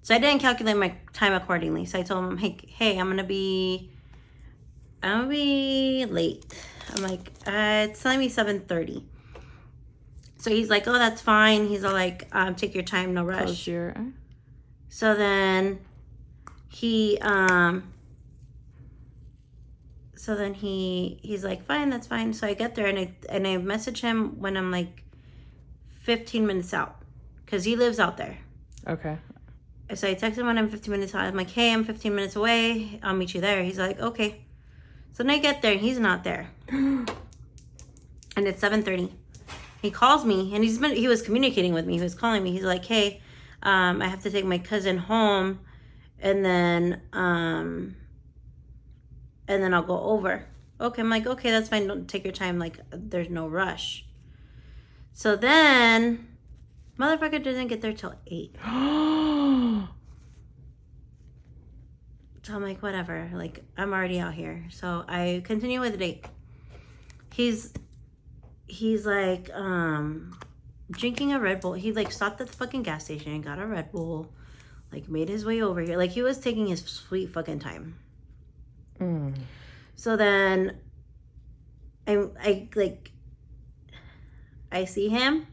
So I didn't calculate my time accordingly. So I told him, hey, I'm gonna be late. I'm like, it's telling me 7:30. So he's like, oh, that's fine. He's all like, take your time, no rush. Close your eye. So then he's like, fine, that's fine. So I get there and I message him when I'm like 15 minutes out, because he lives out there. Okay. So I text him when I'm 15 minutes out. I'm like, hey, I'm 15 minutes away. I'll meet you there. He's like, okay. So then I get there and he's not there. And it's 7:30. He calls me and he was communicating with me. He was calling me. He's like, hey, I have to take my cousin home and then I'll go over. Okay, I'm like, okay, that's fine. Don't take your time. Like, there's no rush. So then, motherfucker doesn't get there till 8. So I'm like, whatever. Like, I'm already out here. So I continue with the date. He's like, drinking a Red Bull. He like stopped at the fucking gas station and got a Red Bull. Like, made his way over here. Like, he was taking his sweet fucking time. So then I see him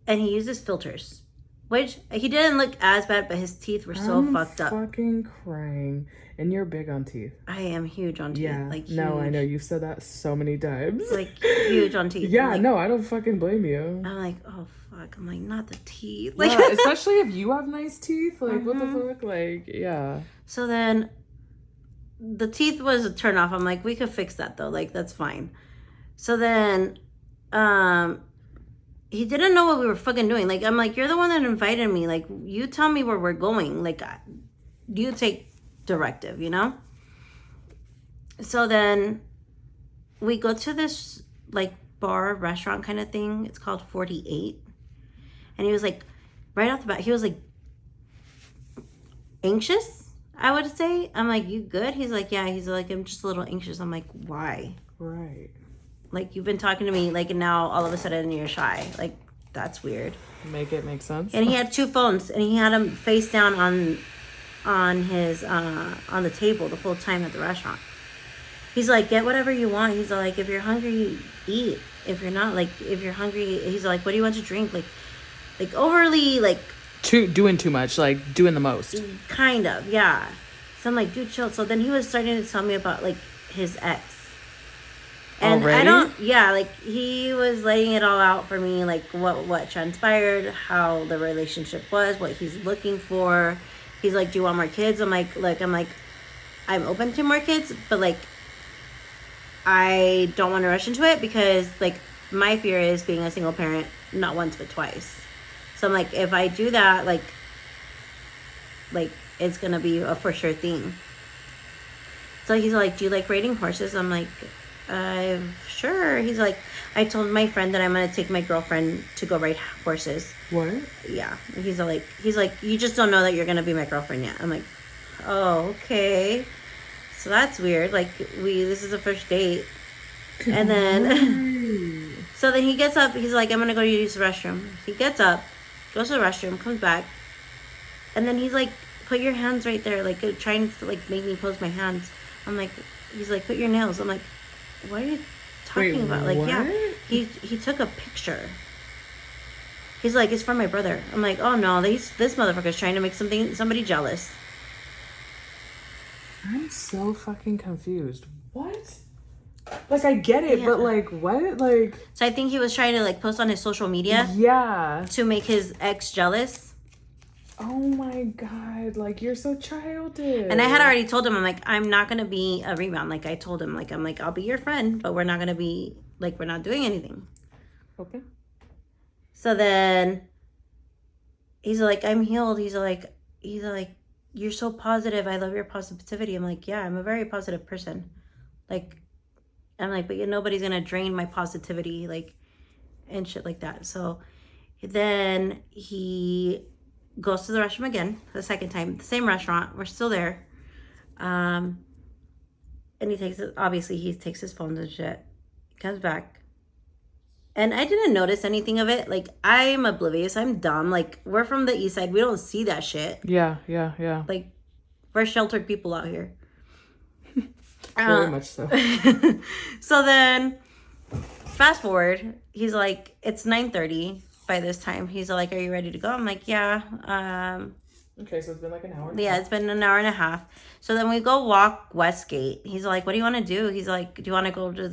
and he uses filters, which he didn't look as bad, but his teeth were so fucked up. I'm fucking crying. And you're big on teeth. I am huge on teeth. Yeah. Like, huge. No, I know. You've said that so many times. Like, huge on teeth. Yeah, like, no, I don't fucking blame you. I'm like, oh fuck. I'm like, not the teeth. Like, yeah, especially if you have nice teeth. Like, what the fuck? Like, yeah. So then the teeth was a turn off. I'm like, we could fix that though. Like, that's fine. So then he didn't know what we were fucking doing. Like, I'm like, you're the one that invited me. Like, you tell me where we're going. Like, you take directive, you know? So then we go to this like bar restaurant kind of thing. It's called 48. And he was like, right off the bat, he was like anxious, I would say. I'm like, you good? He's like, yeah. He's like, I'm just a little anxious. I'm like, why? Right. Like, you've been talking to me, like, and now all of a sudden you're shy. Like, that's weird. Make it make sense. And he had 2 phones, and he had them face down on his on the table the whole time at the restaurant. He's like, get whatever you want. He's like, if you're hungry, eat. If you're not, like, if you're hungry, he's like, what do you want to drink? Like overly, like, doing too much, like doing the most. Kind of, yeah. So I'm like, dude, chill. So then he was starting to tell me about like his ex. And already? like he was laying it all out for me, like what transpired, how the relationship was, what he's looking for. He's like, do you want more kids? I'm like, I'm open to more kids, but like, I don't want to rush into it because like my fear is being a single parent, not once, but twice. So I'm like, if I do that, like it's going to be a for sure thing. So he's like, do you like riding horses? I'm like, sure. He's like, I told my friend that I'm going to take my girlfriend to go ride horses. What? Yeah. He's like, you just don't know that you're going to be my girlfriend yet. I'm like, oh, okay. So that's weird. Like, this is the first date. And then, so then he gets up. He's like, I'm going to go use the restroom. He gets up, goes to the restroom, comes back. And then he's like, put your hands right there. Like, trying to, like, make me pose my hands. I'm like, he's like, put your nails. I'm like, what are you talking about? Like, what? yeah. He took a picture. He's like, it's from my brother. I'm like, oh, no. This motherfucker's trying to make somebody jealous. I'm so fucking confused. What? Like, I get it, but like, what? Like, so I think he was trying to like post on his social media. Yeah. To make his ex jealous. Oh my God. Like, you're so childish. And I had already told him, I'm like, I'm not going to be a rebound. Like, I told him, like, I'm like, I'll be your friend, but we're not going to be, like, we're not doing anything. Okay. So then he's like, I'm healed. He's like, you're so positive. I love your positivity. I'm like, yeah, I'm a very positive person. Like, I'm like, but nobody's going to drain my positivity, like, and shit like that. So then he goes to the restroom again for the second time, the same restaurant. We're still there. And he takes his phones and shit. He comes back. And I didn't notice anything of it. Like, I'm oblivious. I'm dumb. Like, we're from the east side. We don't see that shit. Yeah. Like, we're sheltered people out here. Very much so. So then, fast forward. He's like, it's 9:30 by this time. He's like, are you ready to go? I'm like, yeah. Okay, so it's been like an hour. Yeah, it's been an hour and a half. So then we go walk Westgate. He's like, what do you want to do? He's like, do you want to go to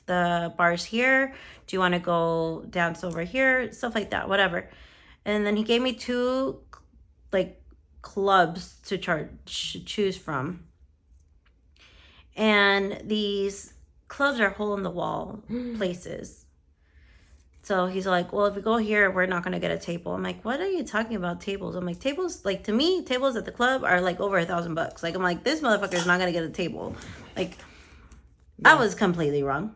the bars here? Do you want to go dance over here? Stuff like that, whatever. And then he gave me 2 like clubs to choose from. And these clubs are hole in the wall places. So he's like, well, if we go here, we're not going to get a table. I'm like, what are you talking about, tables? I'm like, tables, like, to me, tables at the club are like over $1,000. Like, I'm like, this motherfucker's not going to get a table. Like, yeah. I was completely wrong.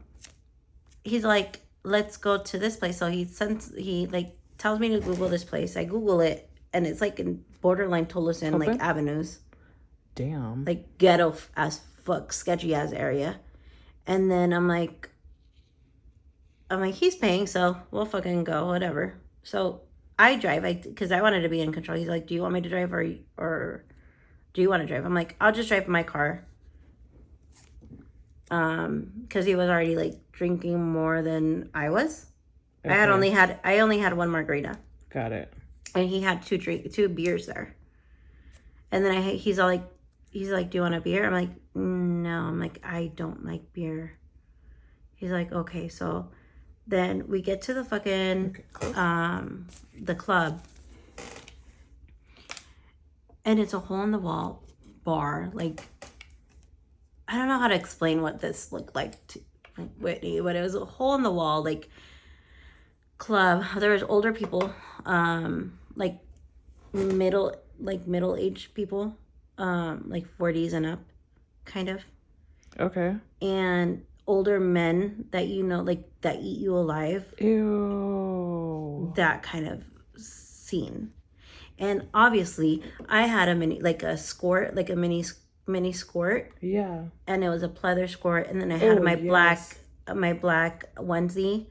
He's like, let's go to this place. So he tells me to Google this place. I Google it, and it's like in borderline Tolosan, like avenues. Damn. Like ghetto as fuck, sketchy ass area. And then I'm like, he's paying, so we'll fucking go, whatever. So I drive, because I wanted to be in control. He's like, do you want me to drive or do you want to drive? I'm like, I'll just drive my car. Because he was already like drinking more than I was. Okay. I only had 1 margarita. Got it. And he had 2 beers there. And then he's like, do you want a beer? I'm like, no. I'm like, I don't like beer. He's like, okay, so. Then we get to the fucking, the club. And it's a hole-in-the-wall bar. Like, I don't know how to explain what this looked like to Whitney, but it was a hole-in-the-wall, like, club. There was older people, like, middle-aged people, like 40s and up, kind of. Okay. And older men that like that eat you alive. Ew. That kind of scene. And obviously I had a mini squirt. Yeah. And it was a pleather squirt, and then I had my black onesie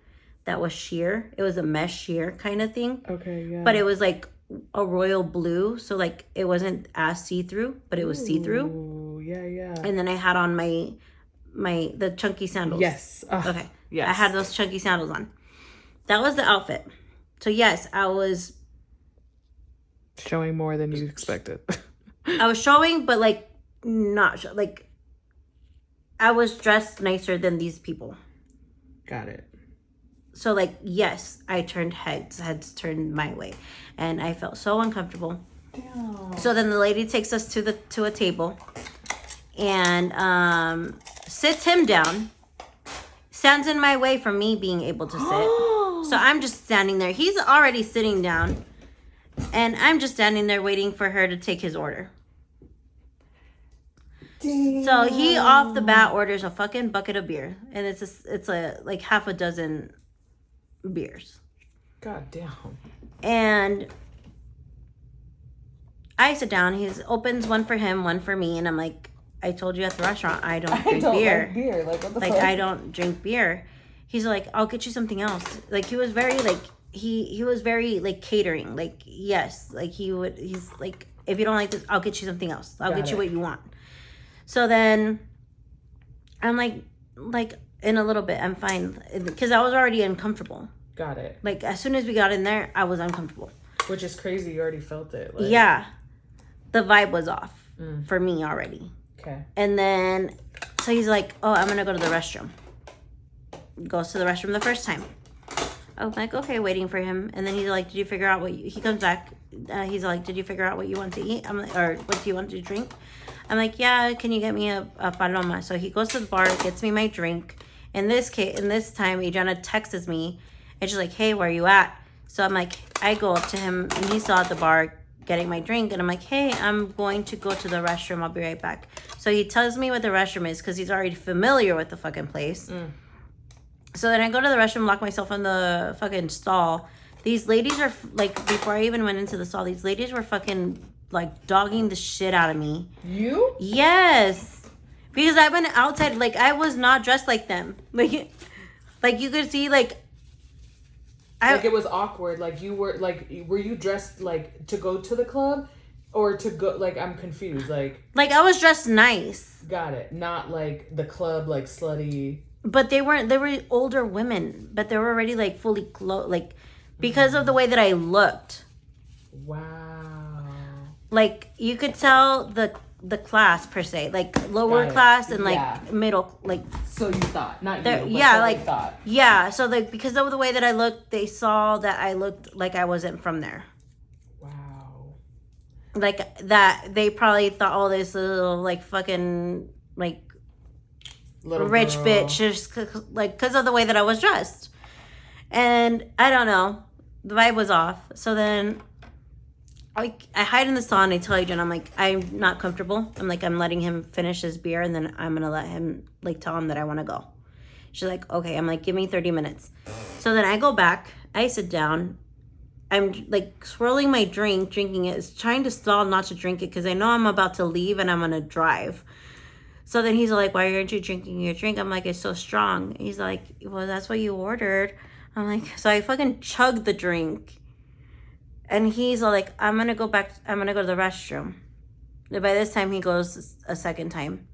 that was sheer. It was a mesh sheer kind of thing. Okay, yeah. But it was like a royal blue, so like it wasn't as see-through, but it was see-through. Yeah. And then I had on the chunky sandals. Yes. Okay. Yes. I had those chunky sandals on. That was the outfit. So yes, I was showing more than you expected. I was showing, but like not like I was dressed nicer than these people. Got it. So like yes, I turned heads turned my way, and I felt so uncomfortable. Damn. So then the lady takes us to a table, and sits him down, stands in my way from me being able to sit. So I'm just standing there. He's already sitting down, and I'm just standing there waiting for her to take his order. Damn. So he off the bat orders a fucking bucket of beer, and it's like half a dozen beers. God damn. And I sit down. He opens one for him, one for me, and I'm like, I told you at the restaurant I don't drink beer. Like beer. Like what the fuck? I don't drink beer. He's like, I'll get you something else. Like he was very like he was very like catering. Like yes, like he's like, if you don't like this, I'll get you something else. I'll get you what you want. So then I'm like in a little bit I'm fine, because I was already uncomfortable. Got it. Like as soon as we got in there, I was uncomfortable. Which is crazy. You already felt it. Like... Yeah, the vibe was off for me already. Okay. And then, so he's like, oh, I'm going to go to the restroom. Goes to the restroom the first time. I'm like, okay, waiting for him. And then he's like, did you figure out he comes back. He's like, did you figure out what you want to eat? I'm like, or what do you want to drink? I'm like, yeah, can you get me a paloma? So he goes to the bar, gets me my drink. In this time, Adriana texts me. And she's like, hey, where are you at? So I'm like, I go up to him, and he's still at the bar getting my drink, and I'm like, hey, I'm going to go to the restroom, I'll be right back. So he tells me what the restroom is, because he's already familiar with the fucking place. So then I go to the restroom, lock myself in the fucking stall. These ladies are like, before I even went into the stall, these ladies were fucking like dogging the shit out of me. You? Yes, because I went outside, like I was not dressed like them. Like Like, you could see, like it was awkward. Like, were you dressed, like, to go to the club? Or to go, like, I'm confused. Like, I was dressed nice. Got it. Not, like, the club, like, slutty. But they were older women. But they were already, like, fully clothed. Like, because of the way that I looked. Wow. Like, you could tell the class, per se. Like, lower class and, like, middle, like... So you thought. Not you, but yeah, so like, they thought. Yeah, so, like, because of the way that I looked, they saw that I looked like I wasn't from there. Like, that they probably thought, oh, this little, like, fucking, like, little rich girl. Bitch, just, like, because of the way that I was dressed. And I don't know. The vibe was off. So then I hide in the stall and I tell Adrian, I'm like, I'm not comfortable. I'm like, I'm letting him finish his beer and then I'm going to let him, like, tell him that I want to go. She's like, okay. I'm like, give me 30 minutes. So then I go back. I sit down. I'm, like, swirling my drink, drinking it. It's trying to stall not to drink it because I know I'm about to leave and I'm going to drive. So then he's like, why aren't you drinking your drink? I'm like, it's so strong. He's like, well, that's what you ordered. I'm like, so I fucking chugged the drink. And he's like, I'm going to go to the restroom. And by this time, he goes a second time.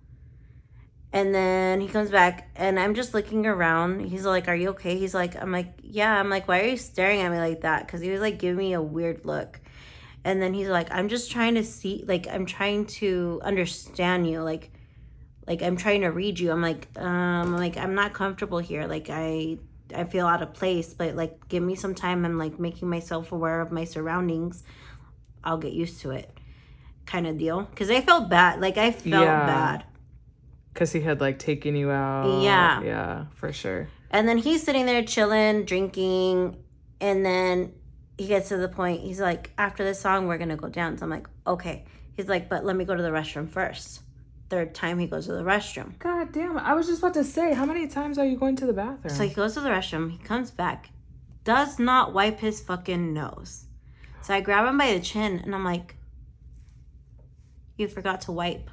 And then he comes back and I'm just looking around. He's like, are you okay? He's like, I'm like, yeah. I'm like, why are you staring at me like that? Because he was like giving me a weird look. And then he's like, I'm just trying to see, like, I'm trying to understand you. Like I'm trying to read you. I'm like, I'm not comfortable here. Like, I feel out of place, but like, give me some time. I'm like making myself aware of my surroundings. I'll get used to it, kind of deal. Because I felt bad. Like, I felt bad. Because he had, like, taken you out. Yeah. Yeah, for sure. And then he's sitting there chilling, drinking. And then he gets to the point. He's like, after this song, we're going to go down. So I'm like, okay. He's like, but let me go to the restroom first. Third time he goes to the restroom. God damn it. I was just about to say, how many times are you going to the bathroom? So he goes to the restroom. He comes back. Does not wipe his fucking nose. So I grab him by the chin. And I'm like, you forgot to wipe.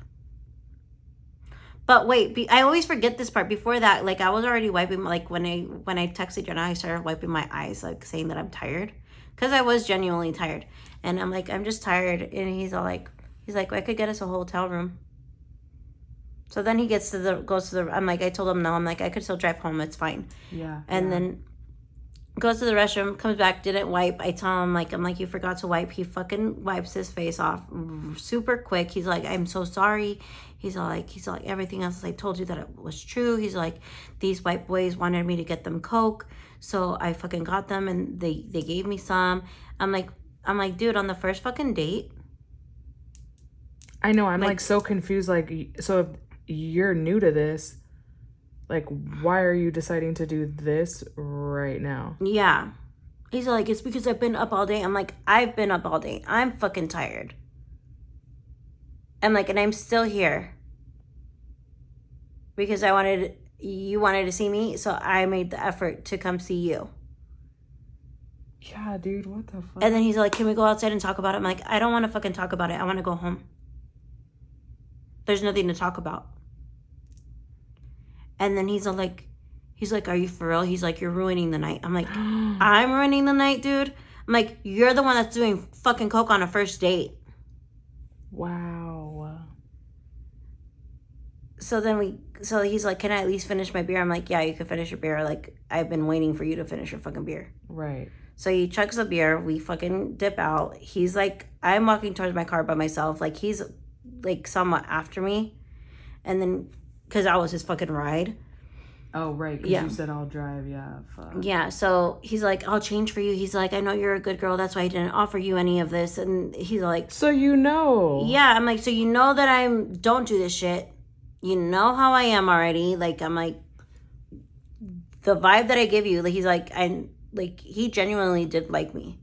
But wait, I always forget this part. Before that, like, I was already wiping, like, when I texted Jenna, I started wiping my eyes, like, saying that I'm tired. Because I was genuinely tired. And I'm like, I'm just tired. And he's like, well, I could get us a hotel room. So then he goes to the, I'm like, I told him no. I'm like, I could still drive home. It's fine. Yeah. And then goes to the restroom, comes back, didn't wipe. I tell him, like, I'm like, you forgot to wipe. He fucking wipes his face off super quick. He's like, I'm so sorry. He's like, everything else I told you that it was true. He's like, these white boys wanted me to get them Coke. So I fucking got them and they gave me some. I'm like, dude, on the first fucking date. I know. I'm like so confused. Like, so if you're new to this, like, why are you deciding to do this right now? Yeah. He's like, it's because I've been up all day. I'm like, I've been up all day. I'm fucking tired. I'm like, and I'm still here. Because you wanted to see me, so I made the effort to come see you. Yeah, dude, what the fuck? And then he's like, can we go outside and talk about it? I'm like, I don't want to fucking talk about it. I want to go home. There's nothing to talk about. And then he's like, are you for real? He's like, you're ruining the night. I'm like, I'm ruining the night, dude? I'm like, you're the one that's doing fucking Coke on a first date. Wow. So he's like, can I at least finish my beer? I'm like, yeah, you can finish your beer. Like, I've been waiting for you to finish your fucking beer. Right. So he chugs the beer. We fucking dip out. He's like, I'm walking towards my car by myself. Like, he's like somewhat after me. And then, because that was his fucking ride. Oh, right. Because you said I'll drive. Yeah. Fuck. Yeah. So he's like, I'll change for you. He's like, I know you're a good girl. That's why I didn't offer you any of this. And he's like, so you know. Yeah. I'm like, so you know that don't do this shit. You know how I am already. Like, I'm like, the vibe that I give you, like, he's like, he genuinely did like me.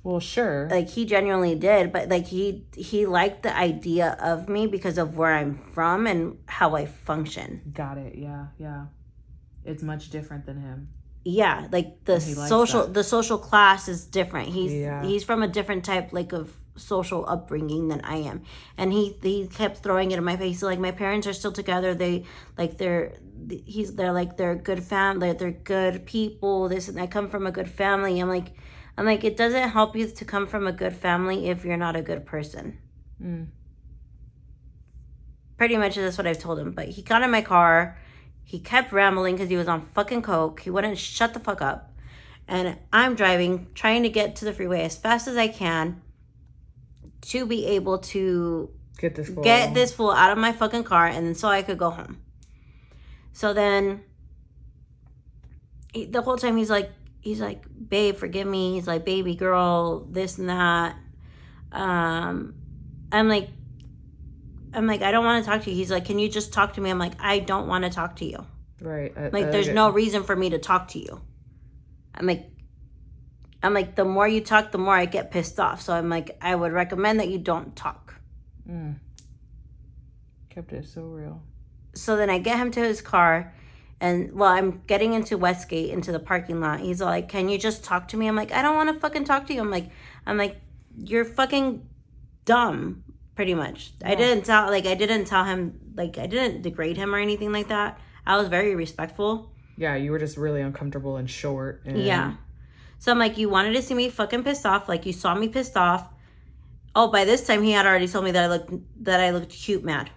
Well, sure. Like, he genuinely did, but like, he liked the idea of me because of where I'm from and how I function. Got it. Yeah. Yeah. It's much different than him. Yeah, like the social class is different. He's from a different type, like, of social upbringing than I am. And he kept throwing it in my face. Like, my parents are still together. They're good family. They're good people. This, and I come from a good family. I'm like, it doesn't help you to come from a good family if you're not a good person. Pretty much that's what I've told him. But he got in my car. He kept rambling because he was on fucking coke. He wouldn't shut the fuck up. And I'm driving, trying to get to the freeway as fast as I can to be able to get this fool out of my fucking car, and then so I could go home. So then the whole time he's like, babe, forgive me. He's like, baby girl, this and that. I'm like, I don't want to talk to you. He's like, can you just talk to me? I'm like, I don't want to talk to you. Right. There's no reason for me to talk to you. I'm like, the more you talk, the more I get pissed off. So I'm like, I would recommend that you don't talk. Kept it so real. So then I get him to his car, and I'm getting into Westgate, into the parking lot. He's like, can you just talk to me? I'm like, I don't want to fucking talk to you. I'm like, you're fucking dumb, pretty much. Yeah. I didn't tell him, like, I didn't degrade him or anything like that. I was very respectful. Yeah, you were just really uncomfortable and short. Yeah. So I'm like, you wanted to see me fucking pissed off. Like, you saw me pissed off. Oh, by this time he had already told me that I looked cute mad.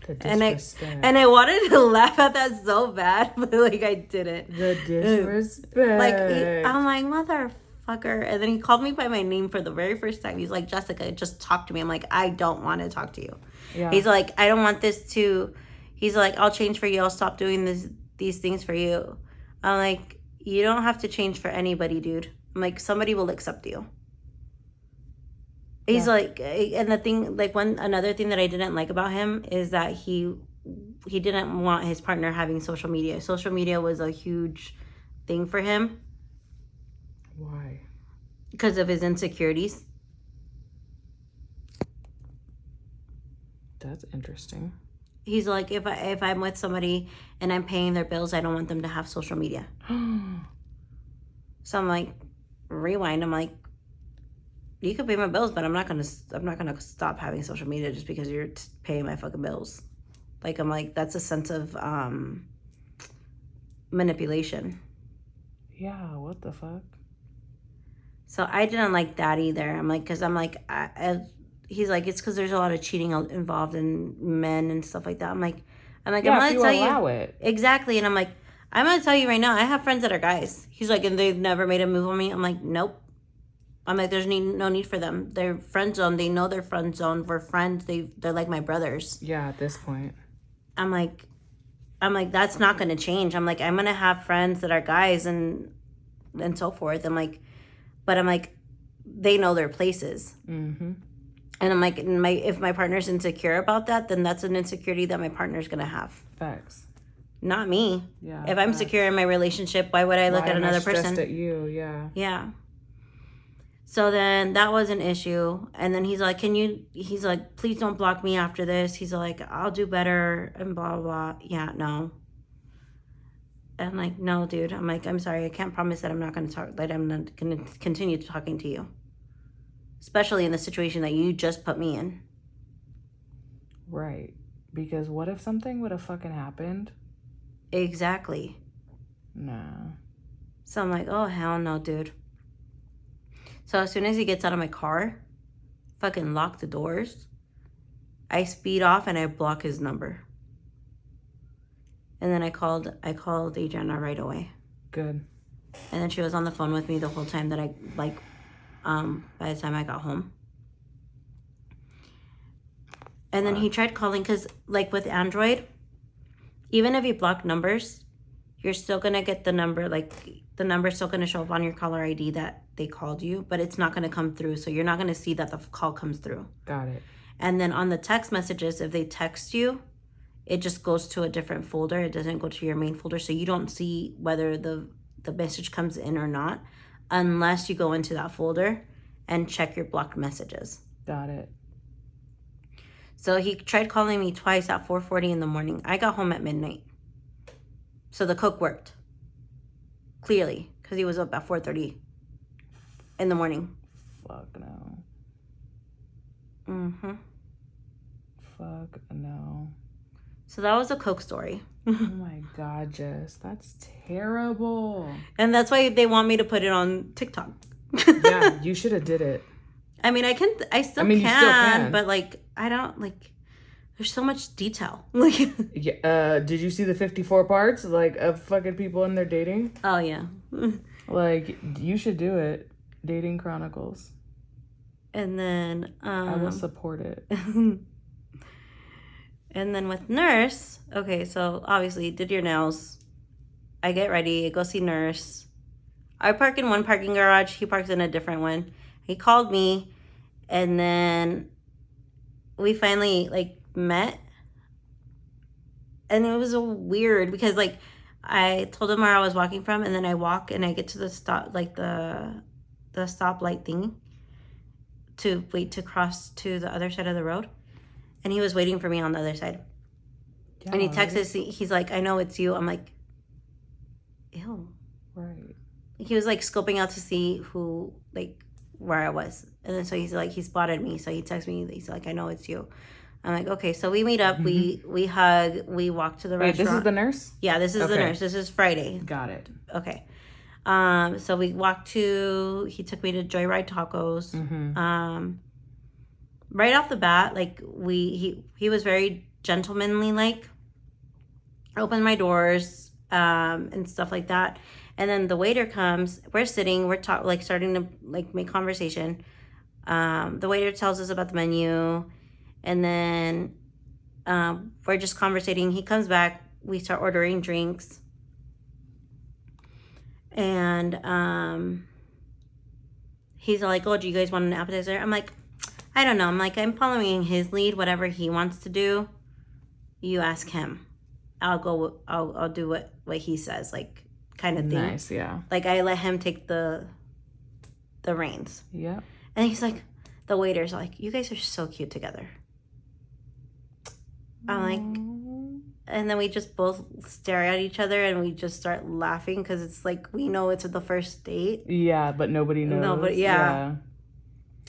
The disrespect. And I wanted to laugh at that so bad, but like I didn't. The disrespect. I'm like, motherfucker. And then he called me by my name for the very first time. He's like, Jessica, just talk to me. I'm like, I don't want to talk to you. Yeah. He's like, I don't want this to. He's like, I'll change for you. I'll stop doing these things for you. I'm like, you don't have to change for anybody, dude. I'm like, somebody will accept you. He's like, and the thing, like, another thing that I didn't like about him is that he didn't want his partner having social media. Social media was a huge thing for him. Why? Because of his insecurities. That's interesting. He's like, if I'm with somebody and I'm paying their bills, I don't want them to have social media. So I'm like, rewind. I'm like, you could pay my bills, but I'm not gonna stop having social media just because you're paying my fucking bills. Like, I'm like, that's a sense of manipulation. Yeah, what the fuck? So I didn't like that either. I'm like, because I'm like, he's like, it's because there's a lot of cheating involved in men and stuff like that. I'm like, yeah, I'm gonna tell allow you it. Exactly, and I'm like, I'm gonna tell you right now, I have friends that are guys. He's like, and they've never made a move on me. I'm like, nope. I'm like, there's no need for them. They're friend zone. They know they're friend zone. We're friends. They're like my brothers. Yeah, at this point. I'm like, that's not gonna change. I'm like, I'm gonna have friends that are guys and so forth. I'm like, they know their places. Mm-hmm. And I'm like, if my partner's insecure about that, then that's an insecurity that my partner's gonna have. Facts. Not me. Yeah. If I'm secure in my relationship, why would I look at another person? Just at you, yeah. Yeah. So then that was an issue. And then he's like, please don't block me after this. He's like, I'll do better and blah, blah, blah. Yeah, no. And I'm like, no, dude. I'm like, I'm sorry. I can't promise that I'm not going to talk, that I'm not going to continue talking to you. Especially in the situation that you just put me in. Right. Because what if something would have fucking happened? Exactly. Nah. So I'm like, oh, hell no, dude. So as soon as he gets out of my car, fucking lock the doors, I speed off and I block his number. And then I called Adriana right away. Good. And then she was on the phone with me the whole time that by the time I got home. And then he tried calling, because like with Android, even if you block numbers, you're still going to get the number, like the number's still going to show up on your caller ID that they called you, but it's not going to come through. So you're not going to see that the call comes through. Got it. And then on the text messages, if they text you, it just goes to a different folder. It doesn't go to your main folder. So you don't see whether the message comes in or not unless you go into that folder and check your blocked messages. Got it. So he tried calling me twice at 4:40 in the morning. I got home at midnight. So the cook worked. Clearly. Because he was up at 4:30 in the morning. fuck no. Mm-hmm. Fuck no. So that was a Coke story. Oh my God, Jess. That's terrible. And that's why they want me to put it on TikTok. Yeah, you should have did it. I mean, I still you still can. But like, I don't like, there's so much detail. Like, yeah, did you see the 54 parts, like, of fucking people in their dating? Oh, yeah. Like, you should do it. Dating Chronicles. And then, I will support it. And then with Nurse, okay, so obviously did your nails. I get ready, I go see Nurse. I park in one parking garage. He parks in a different one. He called me, and then we finally like met. And it was weird because like I told him where I was walking from, and then I walk and I get to the stop, like the stoplight thing to wait to cross to the other side of the road. And he was waiting for me on the other side. Yeah, and he texts, he's like, I know it's you. I'm like, ew. Right. He was like scoping out to see who, like, where I was. And then so he's like, he spotted me. So he texts me, he's like, I know it's you. I'm like, okay. So we meet up, we hug, we walk to the restaurant. This is the Nurse? Yeah, this is the Nurse. This is Friday. Got it. Okay. So we walked he took me to Joyride Tacos. Right off the bat, like he was very gentlemanly, like opened my doors and stuff like that. And then the waiter comes, we're sitting, we're starting to like make conversation. The waiter tells us about the menu, and then we're just conversating. He comes back, we start ordering drinks, and he's like, oh, do you guys want an appetizer? I'm like, I don't know. I'm like, I'm following his lead. Whatever he wants to do, you ask him. I'll do what he says, like, kind of thing. Nice, yeah. Like, I let him take the reins. Yeah. And he's like, the waiter's like, you guys are so cute together. I'm like, and then we just both stare at each other and we just start laughing because it's like, we know it's the first date. Yeah, but nobody knows. Nobody, yeah.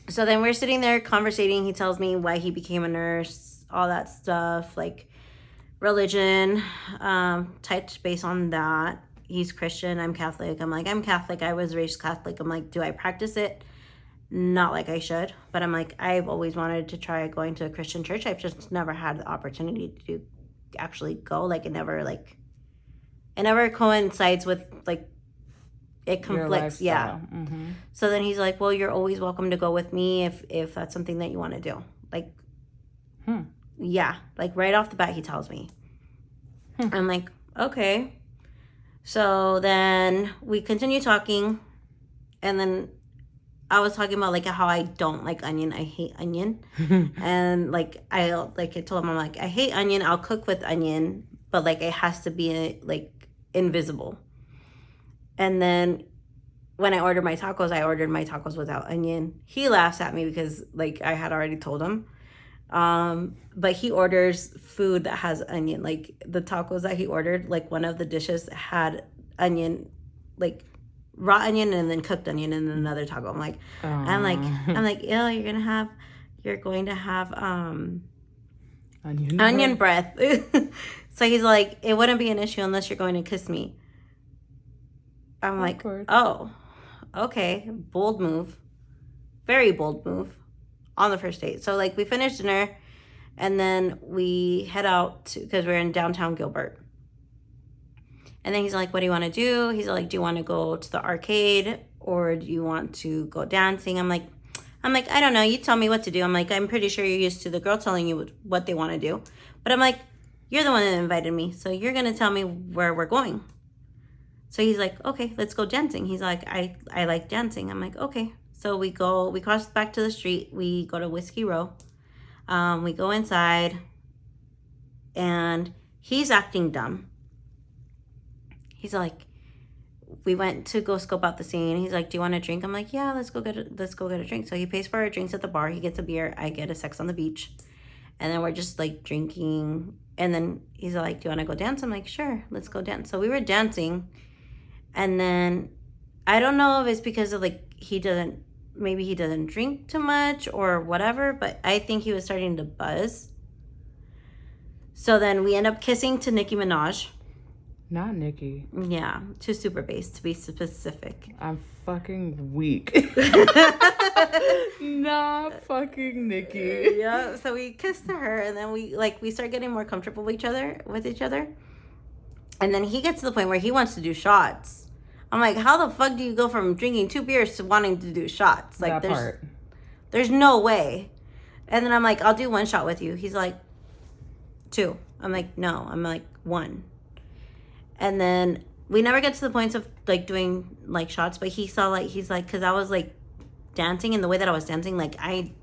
So then we're sitting there conversating. He tells me why he became a nurse, all that stuff, like religion, touch base on that. He's Christian, I'm Catholic. I'm like, I'm Catholic. I was raised Catholic. I'm like, do I practice it? Not like I should. But I'm like, I've always wanted to try going to a Christian church. I've just never had the opportunity to actually go. Like, it never coincides with, like, it conflicts. Yeah. So then he's like, well, you're always welcome to go with me if that's something that you want to do. Like, yeah, like right off the bat he tells me. I'm like, okay. So then we continue talking, and then I was talking about like how I don't like onion. I hate onion. And like I told him, I'm like, I hate onion. I'll cook with onion, but like it has to be like invisible. And then when I ordered my tacos without onion. He laughs at me because like I had already told him. But he orders food that has onion. Like the tacos that he ordered, like one of the dishes had onion, like raw onion and then cooked onion in another taco. I'm like, ew, you're going to have onion breath. So he's like, it wouldn't be an issue unless you're going to kiss me. I'm like, oh, okay, bold move, very bold move on the first date. So like we finished dinner, and then we head out because we're in downtown Gilbert. And then he's like, what do you want to do? He's like, do you want to go to the arcade or do you want to go dancing? I'm like, I don't know. You tell me what to do. I'm like, I'm pretty sure you're used to the girl telling you what they want to do. But I'm like, you're the one that invited me. So you're going to tell me where we're going. So he's like, okay, let's go dancing. He's like, I like dancing. I'm like, okay. So we cross back to the street. We go to Whiskey Row. We go inside and he's acting dumb. He's like, we went to go scope out the scene. He's like, do you want a drink? I'm like, yeah, let's go get a drink. So he pays for our drinks at the bar. He gets a beer. I get a sex on the beach. And then we're just like drinking. And then he's like, do you want to go dance? I'm like, sure, let's go dance. So we were dancing. And then I don't know if it's because of like, he doesn't maybe he doesn't drink too much or whatever, but I think he was starting to buzz. So then we end up kissing to Nicki Minaj. Not Nicki. Yeah, to Super Bass, to be specific. I'm fucking weak. Not fucking Nicki. Yeah, so we kissed to her, and then we start getting more comfortable with each other. And then he gets to the point where he wants to do shots. I'm like, how the fuck do you go from drinking 2 beers to wanting to do shots? Like, there's no way. And then I'm like, I'll do 1 shot with you. He's like, 2. I'm like, no. I'm like, 1. And then we never get to the points of like doing like shots, but he's like, because I was like dancing, and the way that I was dancing, like I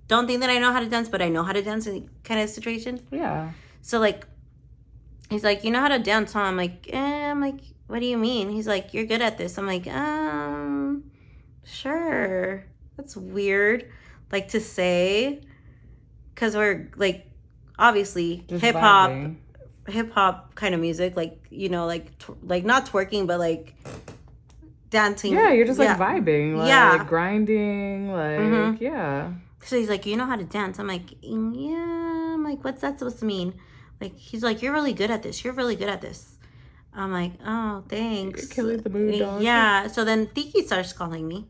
don't think that I know how to dance, but I know how to dance in kind of situation. Yeah. So like, he's like, you know how to dance, huh? I'm like, what do you mean? He's like, you're good at this. I'm like, sure. That's weird, like to say, because we're like obviously hip hop kind of music, like, you know, like not twerking, but like dancing. Yeah, you're just like vibing, like grinding, like yeah. So he's like, you know how to dance? I'm like, yeah. I'm like, what's that supposed to mean? Like, he's like, you're really good at this. You're really good at this. I'm like, oh, thanks. You're killing the mood, dog. Yeah. So then Tiki starts calling me.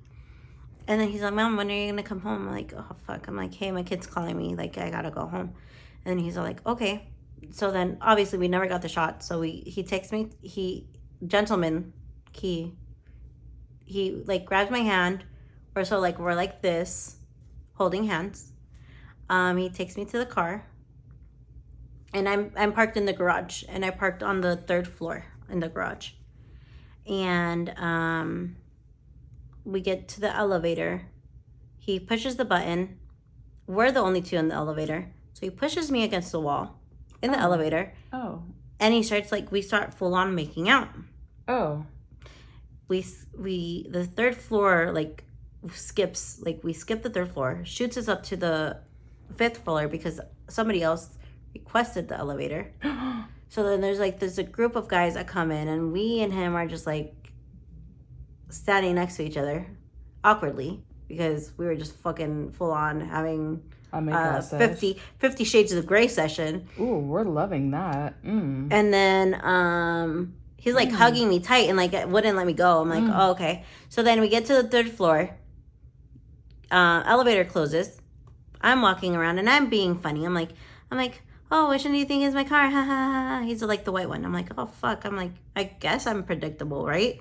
And then he's like, Mom, when are you going to come home? I'm like, oh, fuck. I'm like, hey, my kid's calling me. Like, I got to go home. And then he's like, okay. So then, obviously, we never got the shot. So he texts me. He like, grabs my hand. Or so, like, we're like this, holding hands. He takes me to the car. And I'm parked in the garage. And I parked on the 3rd floor in the garage. And we get to the elevator. He pushes the button. We're the only 2 in the elevator. So he pushes me against the wall in the elevator. Oh. And he starts we start full on making out. Oh. The 3rd floor skips, we skip the 3rd floor, shoots us up to the 5th floor because somebody else requested the elevator. So then there's a group of guys that come in, and we and him are just standing next to each other awkwardly because we were just fucking full on having a 50 Shades of Grey session. Ooh, we're loving that. Mm. And then he's hugging me tight and wouldn't let me go. I'm like, oh, okay. So then we get to the 3rd floor. Elevator closes. I'm walking around and I'm being funny. I'm like, oh, which one do you think is my car? Ha ha ha. He's like, the white one. I'm like, oh fuck. I'm like, I guess I'm predictable, right?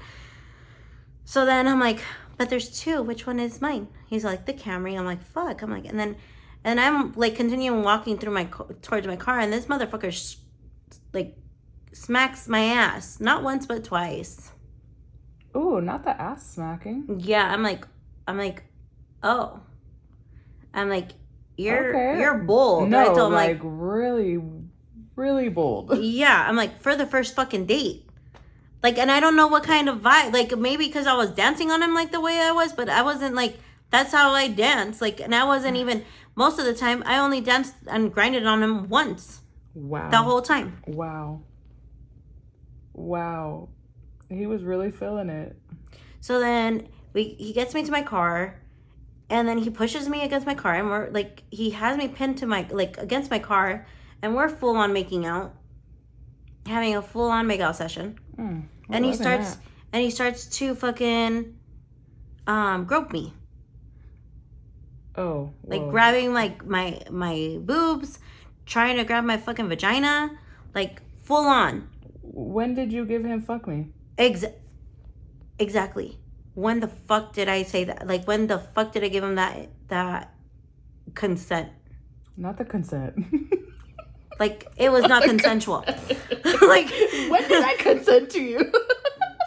So then I'm like, but there's 2. Which one is mine? He's like, the Camry. I'm like, fuck. I'm like, and I'm continuing walking through towards my car, and this motherfucker smacks my ass, not once but twice. Ooh, not the ass smacking. Yeah, I'm like, oh, I'm like, you're bold. No, I told him, really, really bold. Yeah, I'm like, for the first fucking date. And I don't know what kind of vibe, maybe because I was dancing on him the way I was, but I wasn't that's how I dance. And I wasn't even, most of the time, I only danced and grinded on him once. Wow. The whole time. Wow. He was really feeling it. So then he gets me to my car, and then he pushes me against my car, and we're he has me pinned to my against my car, and we're full on making out, having a full on make out session. And he starts to fucking grope me. Oh. Whoa. Grabbing my boobs, trying to grab my fucking vagina, full on. When did you give him fuck me? Exactly. When the fuck did I say that? When the fuck did I give him that consent? Not the consent. It was not consensual. When did I consent to you?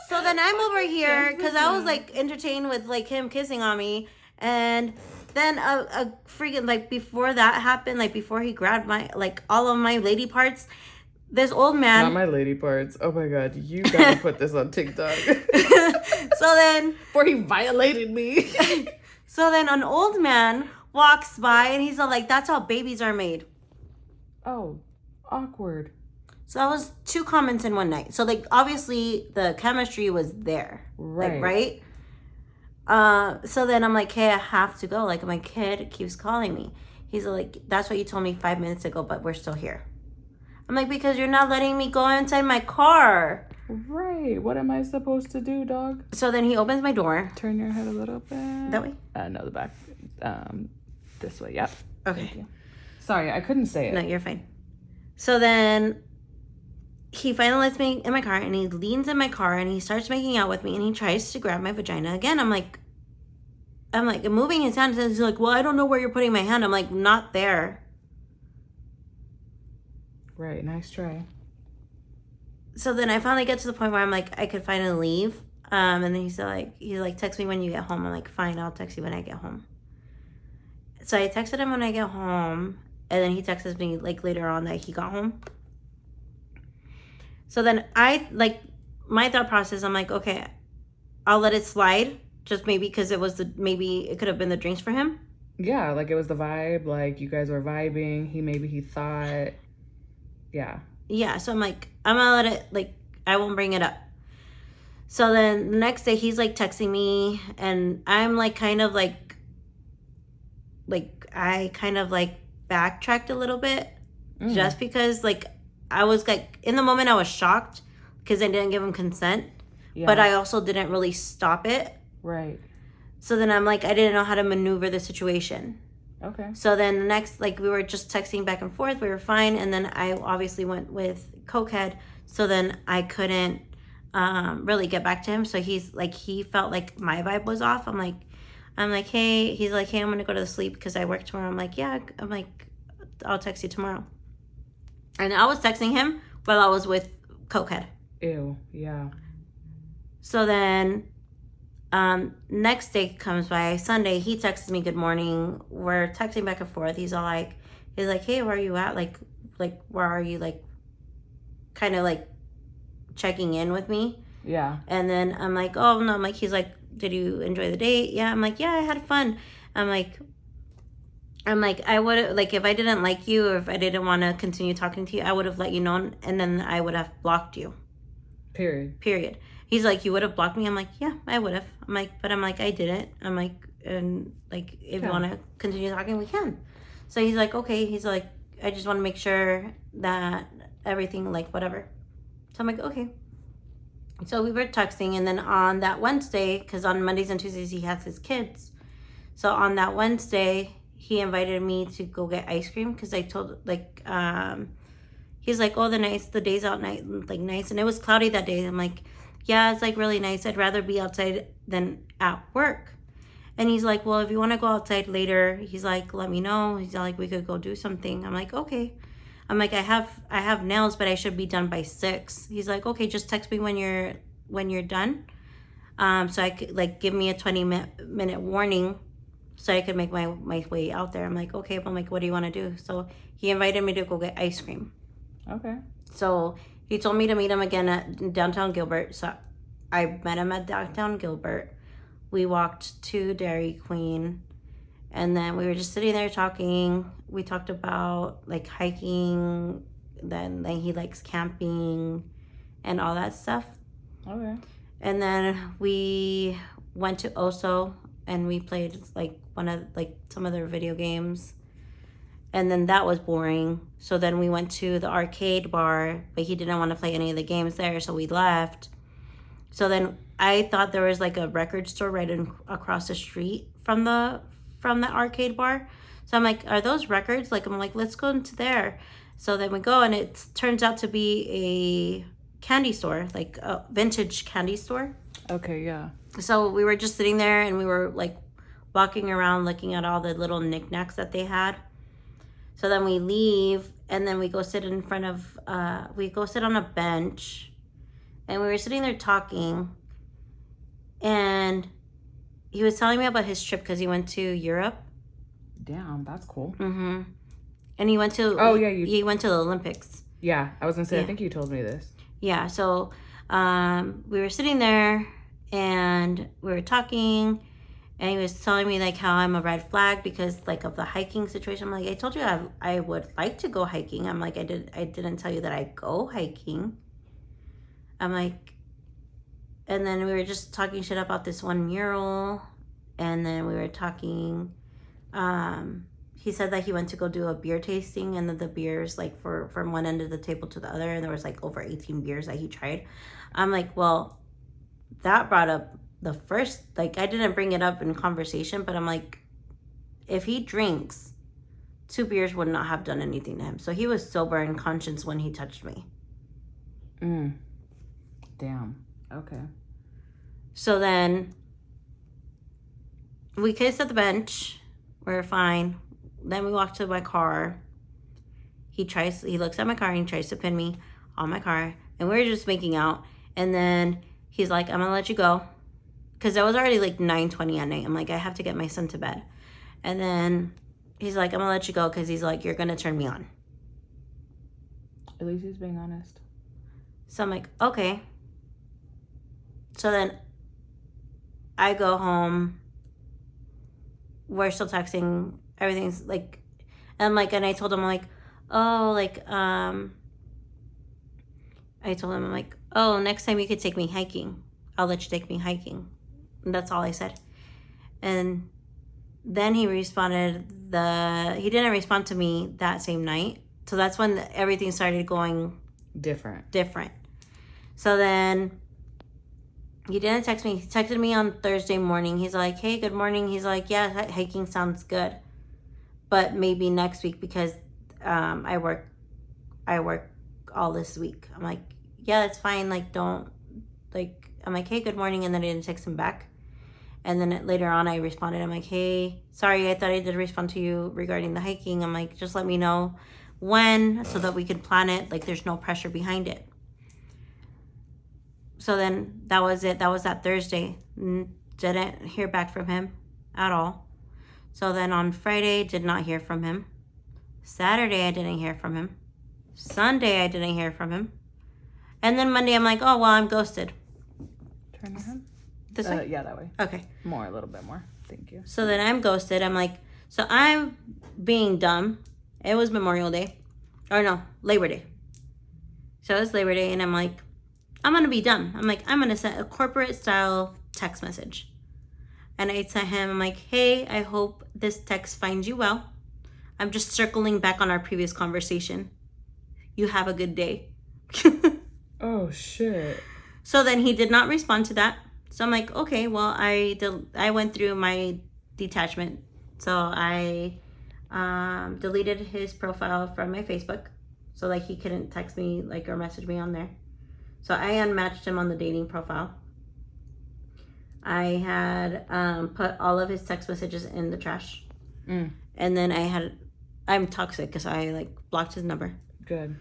So then I'm over here because I was entertained with him kissing on me, and then a freaking before that happened, before he grabbed my all of my lady parts, this old man. Not my lady parts. Oh my god, you gotta put this on TikTok. So then, before he violated me. So then an old man walks by and he's all that's how babies are made. Oh, awkward. So that was 2 comments in one night. So obviously the chemistry was there. Right. Right? So then I'm like, hey, I have to go. Like, my kid keeps calling me. He's like, that's what you told me 5 minutes ago, but we're still here. I'm like, because you're not letting me go inside my car. Right. What am I supposed to do, dog? So then he opens my door. Turn your head a little bit. That way? No, the back. This way. Yep. Okay. Sorry, I couldn't say it. No, you're fine. So then he finally lets me in my car, and he leans in my car, and he starts making out with me, and he tries to grab my vagina again. I'm like moving his hand, and he's like, well, I don't know where you're putting my hand. I'm like, not there. Right, nice try. So then I finally get to the point where I'm like, I could finally leave. And then he's like, text me when you get home. I'm like, fine, I'll text you when I get home. So I texted him when I get home, and then he texts me like later on that he got home. So then my thought process, I'm like, okay, I'll let it slide, just maybe because maybe it could have been the drinks for him. Yeah, like it was the vibe, like you guys were vibing. He thought, yeah. Yeah, so I'm like, I'm gonna let it, like, I won't bring it up. So then the next day he's like texting me, and I'm like kind of like I kind of like backtracked a little bit, just because like I was like, in the moment I was shocked because I didn't give him consent, but I also didn't really stop it. Right. So then I'm like, I didn't know how to maneuver the situation. Okay. So then the next, like, we were just texting back and forth. We were fine. And then I obviously went with Cokehead. So then I couldn't really get back to him. So he's like, he felt like my vibe was off. I'm like, hey, he's like, hey, I'm going to go to sleep because I work tomorrow. I'm like, yeah. I'm like, I'll text you tomorrow. And I was texting him while I was with Cokehead. Ew, yeah. So then next day comes by, Sunday, he texts me, good morning. We're texting back and forth. He's like, hey, where are you at? Like, where are you? Like, kind of like checking in with me. Yeah. And then I'm like, oh, no. I'm like, he's like, did you enjoy the date? Yeah. I'm like, yeah, I had fun. I'm like, I would, like, if I didn't like you or if I didn't want to continue talking to you, I would have let you know, and then I would have blocked you. Period. He's like, you would have blocked me? I'm like, yeah, I would have. I'm like, but I'm like, I didn't. I'm like, and like, if you want to continue talking, we can. So he's like, okay. He's like, I just want to make sure that everything, like, whatever. So I'm like, okay. So we were texting, and then on that Wednesday, because on Mondays and Tuesdays he has his kids. So on that Wednesday, he invited me to go get ice cream because I told, like, he's like, oh, the day's out night, like, nice. And it was cloudy that day. I'm like, yeah, it's like really nice. I'd rather be outside than at work. And he's like, well, if you want to go outside later, he's like, let me know. He's like, we could go do something. I'm like, okay. I'm like, I have nails, but I should be done by 6. He's like, okay, just text me when you're done. So I could, like, give me a 20-minute warning so I could make my way out there. I'm like, okay. But I'm like, what do you want to do? So he invited me to go get ice cream. Okay. So he told me to meet him again at downtown Gilbert. So I met him at downtown Gilbert. We walked to Dairy Queen, and then we were just sitting there talking. We talked about, like, hiking. Then he likes camping and all that stuff. Okay. And then we went to Oso, and we played, like, some of their video games. And then that was boring. So then we went to the arcade bar, but he didn't want to play any of the games there, so we left. So then I thought there was, like, a record store right across the street from the arcade bar. So I'm like, are those records? Like, I'm like, let's go into there. So then we go, and it turns out to be a candy store, like a vintage candy store. Okay, yeah. So we were just sitting there, and we were, like, walking around looking at all the little knickknacks that they had. So then we leave, and then we go sit in front of, we go sit on a bench, and we were sitting there talking, and he was telling me about his trip because he went to Europe. Damn, that's cool. Mm-hmm. And he went to, he went to the Olympics. Yeah, I was going to say, I think you told me this. Yeah, so we were sitting there, and we were talking, and he was telling me, like, how I'm a red flag because, like, of the hiking situation. I'm like, I told you I would like to go hiking. I'm like, I didn't tell you that I go hiking. I'm like, And then we were just talking shit about this one mural. And then we were talking, he said that he went to go do a beer tasting, and then the beers, like, from one end of the table to the other, and there was like over 18 beers that he tried. I'm like, well, that brought up the first, like, I didn't bring it up in conversation, but I'm like, if he drinks, 2 beers would not have done anything to him. So he was sober and conscious when he touched me. Damn. Okay. So then we kissed at the bench. We're fine. Then we walk to my car. He looks at my car and he tries to pin me on my car. And we were just making out. And then he's like, I'm going to let you go. Because it was already like 9:20 at night. I'm like, I have to get my son to bed. And then he's like, I'm going to let you go because he's like, you're going to turn me on. At least he's being honest. So I'm like, okay. So then I go home. We're still texting. Everything's like, and I told him, like, oh, like, I told him, I'm like, oh, next time you could take me hiking. I'll let you take me hiking. And that's all I said. And then he responded, he didn't respond to me that same night. So that's when everything started going different. So then he didn't text me. He texted me on Thursday morning. He's like, hey, good morning. He's like, yeah, hiking sounds good. But maybe next week because I work all this week. I'm like, yeah, that's fine. Like, don't, like, I'm like, hey, good morning. And then I didn't text him back. And then later on I responded. I'm like, hey, sorry, I thought I did respond to you regarding the hiking. I'm like, just let me know when so that we could plan it. Like, there's no pressure behind it. So then that was it. That was that Thursday. Didn't hear back from him at all. So then on Friday, did not hear from him. Saturday, I didn't hear from him. Sunday, I didn't hear from him. And then Monday, I'm like, oh, well, I'm ghosted. Turn your head. This way? Yeah, that way. Okay. A little bit more. Thank you. So then I'm ghosted. I'm like, so I'm being dumb. It was Memorial Day. Or no, Labor Day. So it's Labor Day, and I'm like, I'm going to be dumb. I'm like, I'm going to send a corporate style text message. And I sent him, I'm like, hey, I hope this text finds you well. I'm just circling back on our previous conversation. You have a good day. Oh, shit. So then he did not respond to that. So I'm like, okay, well, I went through my detachment. So I deleted his profile from my Facebook. So like he couldn't text me like or message me on there. So I unmatched him on the dating profile. I had put all of his text messages in the trash. And then I'm toxic because I like blocked his number. Good.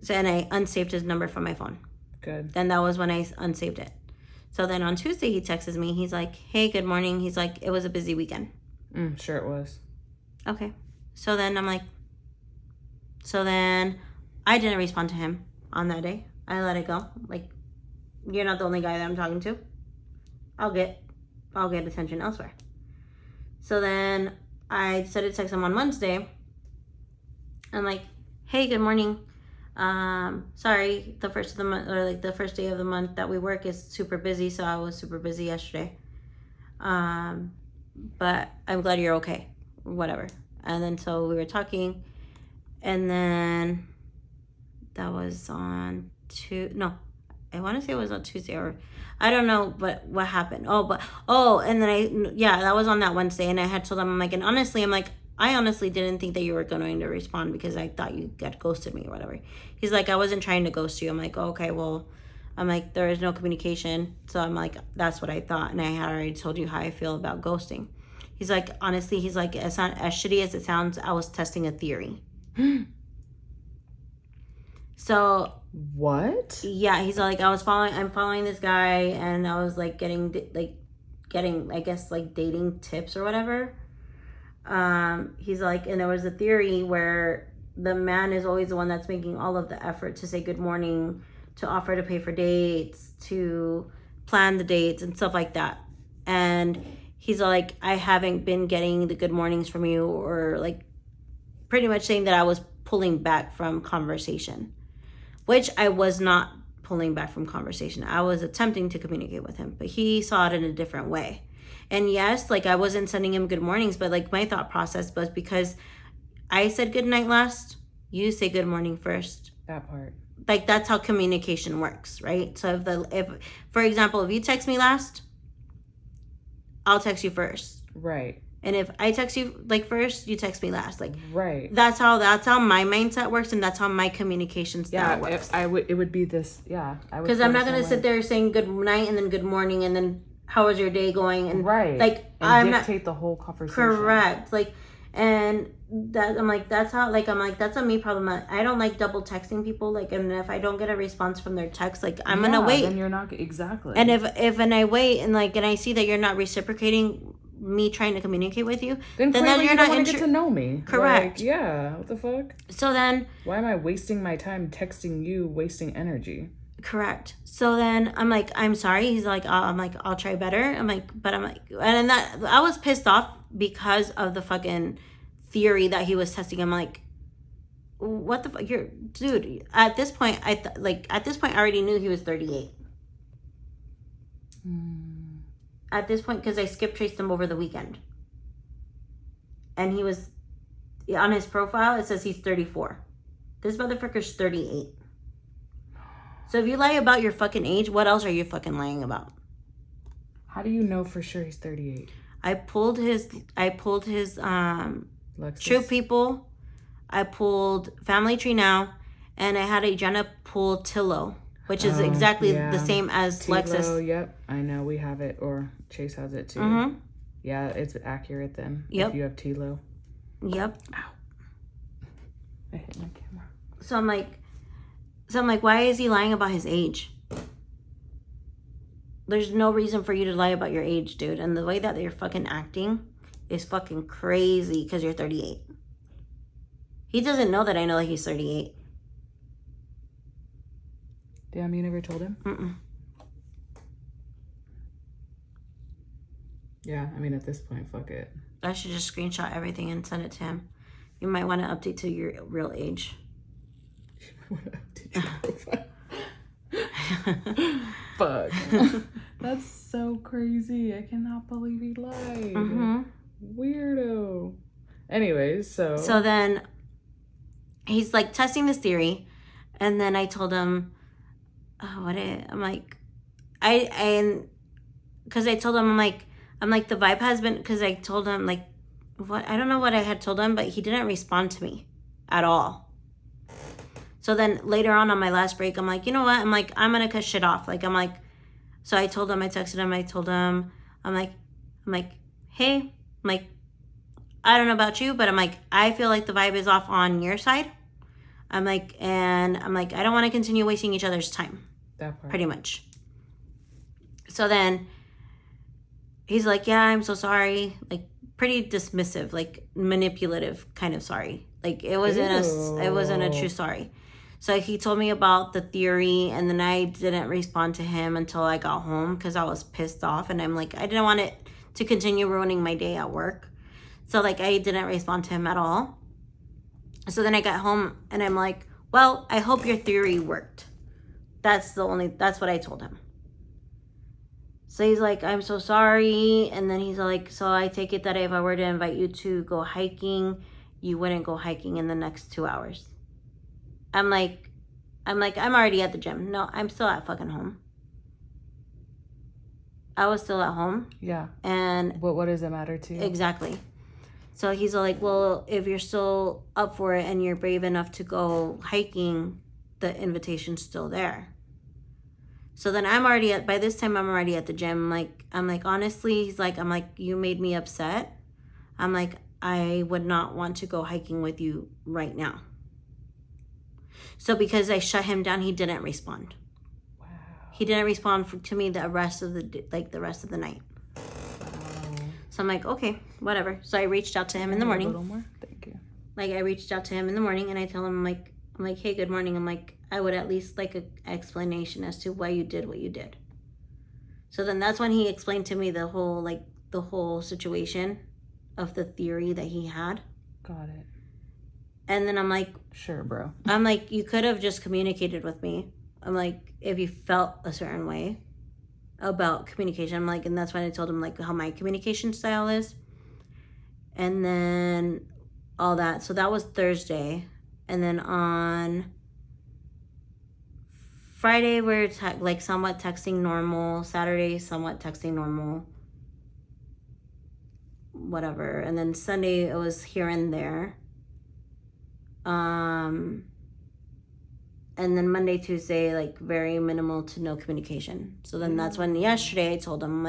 So, and I unsaved his number from my phone. Good. Then that was when I unsaved it. So then on Tuesday he texts me. He's like, hey, good morning. He's like, it was a busy weekend. Sure it was. Okay. So then I'm like, so then I didn't respond to him on that day. I let it go. Like, you're not the only guy that I'm talking to. I'll get attention elsewhere. So then I decided to text him on Wednesday. I'm like, hey, good morning. Sorry, the first of the month, or like the first day of the month that we work is super busy, so I was super busy yesterday. But I'm glad you're okay. Whatever. And then so we were talking, and then that was on I want to say it was on Tuesday, or I don't know, but what happened? And then that was on that Wednesday, and I had told him, I'm like, and honestly, I'm like, I honestly didn't think that you were going to respond because I thought you got ghosted me or whatever. He's like, I wasn't trying to ghost you. I'm like, oh, okay, well, I'm like, there is no communication. So I'm like, that's what I thought. And I had already told you how I feel about ghosting. He's like, honestly, he's like, it's not as shitty as it sounds. I was testing a theory. So what? Yeah, he's like, I'm following this guy, and I was like getting I guess like dating tips or whatever. He's like, and there was a theory where the man is always the one that's making all of the effort to say good morning, to offer to pay for dates, to plan the dates and stuff like that. And he's like, I haven't been getting the good mornings from you, or like pretty much saying that I was pulling back from conversation, which I was not pulling back from conversation. I was attempting to communicate with him, but he saw it in a different way. And yes, like I wasn't sending him good mornings, but like my thought process was because I said good night last, you say good morning first. That part. Like that's how communication works, right? So if for example, if you text me last, I'll text you first. Right. And if I text you like first, you text me last. Like right. That's how my mindset works, and that's how my communication style works. It would be this. Yeah. Because I'm not gonna sit there saying good night and then good morning and then how was your day going and right. Like and I'm dictate the whole conversation. Correct. Like and that I'm like that's how like I'm like that's a me problem. I don't like double texting people. Like and if I don't get a response from their text, like I'm gonna wait. Then you're not exactly. And if I wait and like and I see that you're not reciprocating me trying to communicate with you, then you're not want to get to know me. Correct. Like, yeah. What the fuck? So then, why am I wasting my time texting you, wasting energy? Correct. So then I'm like, I'm sorry. He's like, I'll try better. And that I was pissed off because of the fucking theory that he was testing. I'm like, what the fuck? Dude. At this point, I already knew he was 38. At this point, because I skip traced him over the weekend. And he was, on his profile, it says he's 34. This motherfucker's 38. So if you lie about your fucking age, what else are you fucking lying about? How do you know for sure he's 38? I pulled his True People. I pulled Family Tree Now. And I had a Jenna pull Tillo, which is exactly the same as Tilo, Lexus. Yep, I know we have it, or Chase has it too. Mm-hmm. Yeah, it's accurate then. Yep. If you have Tilo. Yep. Ow. I hit my camera. So I'm like, why is he lying about his age? There's no reason for you to lie about your age, dude. And the way that you're fucking acting is fucking crazy because you're 38. He doesn't know that I know that he's 38. Damn, you never told him? Mm-mm. Yeah, I mean, at this point, fuck it. I should just screenshot everything and send it to him. You might want to update to your real age. You might want to update your profile. Fuck. That's so crazy. I cannot believe he lied. Mm-hmm. Weirdo. Anyways, So then he's like testing this theory, and then I told him, because I told him I'm like the vibe has been, because I told him like what, I don't know what I had told him, but he didn't respond to me at all. So then later on my last break, I'm like, you know what? I'm like, I'm gonna cut shit off. Like I'm like, so I told him, I texted him, I told him, I'm like, hey, I'm like, I don't know about you, but I'm like, I feel like the vibe is off on your side. I'm like, I don't want to continue wasting each other's time. That part. Pretty much. So then he's like, yeah, I'm so sorry. Like pretty dismissive, like manipulative kind of sorry. Like it wasn't a true sorry. So he told me about the theory, and then I didn't respond to him until I got home because I was pissed off, and I'm like, I didn't want it to continue ruining my day at work. So like I didn't respond to him at all. So then I got home and I'm like, well, I hope your theory worked. That's what I told him. So he's like, I'm so sorry. And then he's like, so I take it that if I were to invite you to go hiking, you wouldn't go hiking in the next 2 hours. I'm like, I'm already at the gym. No, I'm still at fucking home. I was still at home. Yeah. And what does it matter to you? Exactly. So he's like, well, if you're still up for it and you're brave enough to go hiking, the invitation's still there. So then by this time I'm already at the gym. I'm like, honestly, he's like, I'm like, you made me upset. I'm like, I would not want to go hiking with you right now. So because I shut him down, he didn't respond. Wow. He didn't respond to me the rest of the night. So I'm like, okay, whatever. So I reached out to him in the morning. A little more? Thank you. Like I reached out to him in the morning and I tell him, I'm like, hey, good morning. I'm like, I would at least like an explanation as to why you did what you did. So then that's when he explained to me the whole situation of the theory that he had. Got it. And then I'm like, sure, bro. I'm like, you could have just communicated with me. I'm like, if you felt a certain way about communication, I'm like, and that's when I told him like how my communication style is. And then all that. So that was Thursday. And then on Friday, we're like somewhat texting normal. Saturday, somewhat texting normal. Whatever. And then Sunday, it was here and there. And then Monday, Tuesday, like very minimal to no communication. So then that's when yesterday I told him,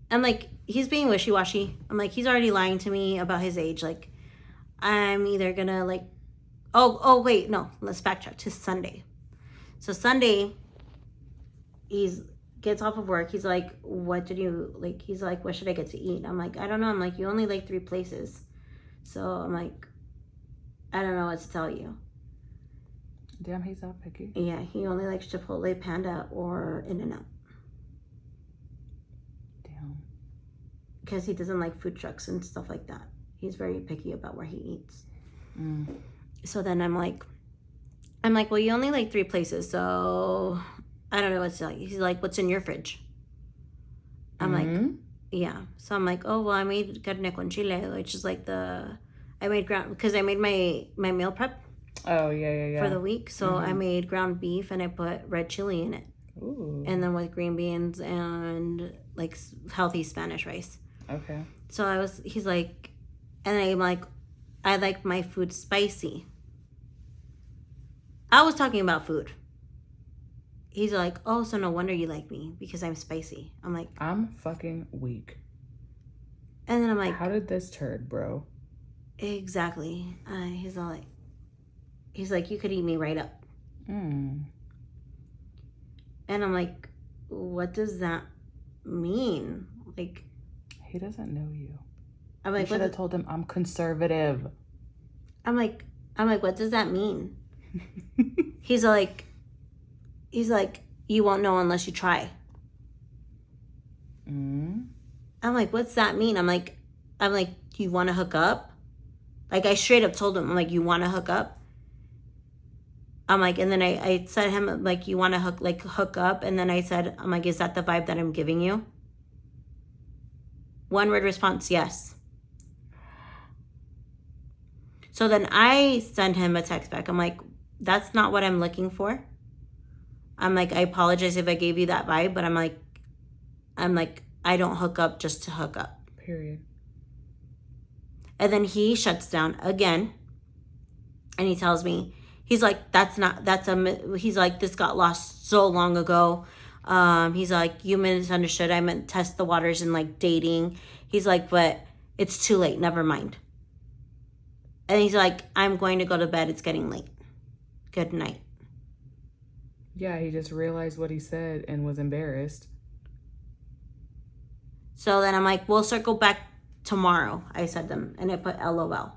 I'm like, he's being wishy-washy. I'm like, he's already lying to me about his age. Like, I'm either gonna like, oh wait, no, let's backtrack to Sunday. So Sunday, gets off of work. He's like, what did you like? He's like, what should I get to eat? I'm like, I don't know. I'm like, you only like 3 places. So I'm like, I don't know what to tell you. Damn, he's that picky. Yeah, he only likes Chipotle, Panda, or In-N-Out. Damn. Because he doesn't like food trucks and stuff like that. He's very picky about where he eats. So then I'm like, well, you only like 3 places, so I don't know what to tell you. He's like, what's in your fridge? I'm like, yeah. So I'm like, oh, well, I made carne con chile, which is like I made my meal prep. Oh, yeah. For the week. So I made ground beef and I put red chili in it. Ooh. And then with green beans and like healthy Spanish rice. Okay. So he's like, and I'm like, I like my food spicy. I was talking about food. He's like, oh, so no wonder you like me because I'm spicy. I'm like, I'm fucking weak. And then I'm like, how did this turd, bro? Exactly. He's like, you could eat me right up. And I'm like, what does that mean? Like, he doesn't know you. I'm like, you should have told him I'm conservative. I'm like, what does that mean? He's like, you won't know unless you try. I'm like, what's that mean? I'm like, you want to hook up? Like, I straight up told him, I'm like, you want to hook up? I'm like, and then I said to him, like, you want to hook up? And then I said, I'm like, is that the vibe that I'm giving you? 1 word response, yes. So then I send him a text back. I'm like, that's not what I'm looking for. I'm like, I apologize if I gave you that vibe, but I'm like, I don't hook up just to hook up. Period. And then he shuts down again. And he tells me, he's like, he's like, this got lost so long ago. He's like, you misunderstood. I meant test the waters and like dating. He's like, but it's too late. Never mind. And he's like, I'm going to go to bed. It's getting late. Good night. Yeah, he just realized what he said and was embarrassed. So then I'm like, we'll circle back tomorrow. I said them. And I put LOL.